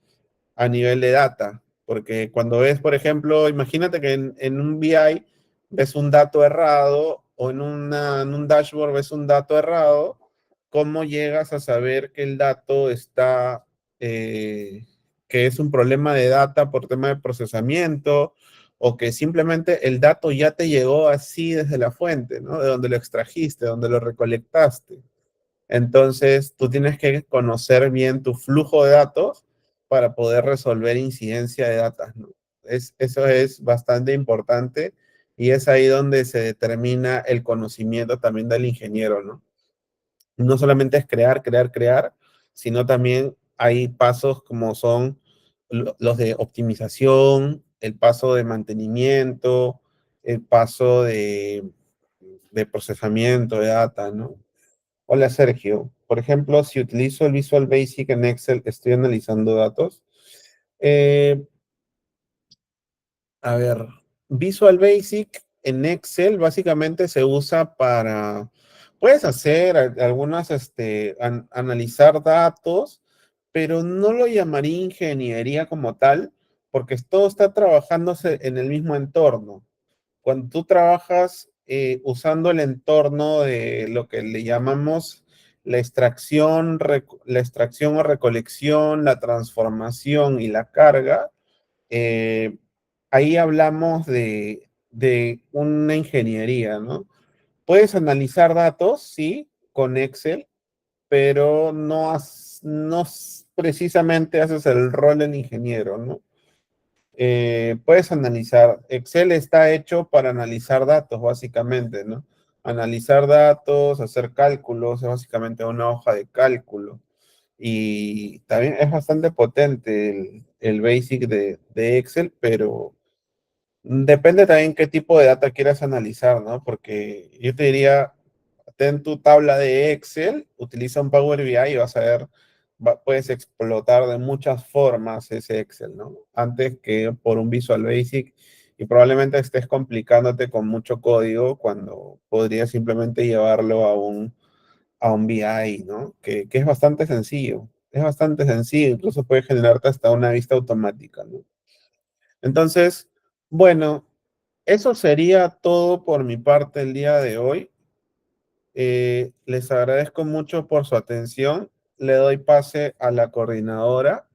Speaker 1: a nivel de data. Porque cuando ves, por ejemplo, imagínate que en un BI ves un dato errado o en un dashboard ves un dato errado, ¿cómo llegas a saber que el dato está, que es un problema de data por tema de procesamiento o que simplemente el dato ya te llegó así desde la fuente, ¿no? De donde lo extrajiste, donde lo recolectaste. Entonces, tú tienes que conocer bien tu flujo de datos para poder resolver incidencia de datos, ¿no? Eso es bastante importante y es ahí donde se determina el conocimiento también del ingeniero, ¿no? No solamente es crear, crear, crear, sino también hay pasos como son los de optimización, el paso de mantenimiento, el paso de procesamiento de data, ¿no? Hola Sergio, por ejemplo, si utilizo el Visual Basic en Excel, estoy analizando datos. Eh, a ver, Visual Basic en Excel básicamente se usa para, puedes hacer algunas, analizar datos, pero no lo llamaría ingeniería como tal, porque todo está trabajándose en el mismo entorno. Cuando tú trabajas usando el entorno de lo que le llamamos la extracción o recolección, la transformación y la carga, eh, ahí hablamos de una ingeniería, ¿no? Puedes analizar datos, sí, con Excel, pero no precisamente haces el rol del ingeniero, ¿no? Puedes analizar. Excel está hecho para analizar datos, básicamente, ¿no? Analizar datos, hacer cálculos, es básicamente una hoja de cálculo. Y también es bastante potente el basic de Excel, pero depende también qué tipo de data quieras analizar, ¿no? Porque yo te diría, ten tu tabla de Excel, utiliza un Power BI y vas a ver, puedes explotar de muchas formas ese Excel, ¿no? Antes que por un Visual Basic y probablemente estés complicándote con mucho código cuando podrías simplemente llevarlo a un BI, ¿no? Que es bastante sencillo. Es bastante sencillo, incluso puede generarte hasta una vista automática, ¿no? Entonces, bueno, eso sería todo por mi parte el día de hoy. Les agradezco mucho por su atención. Le doy pase a la coordinadora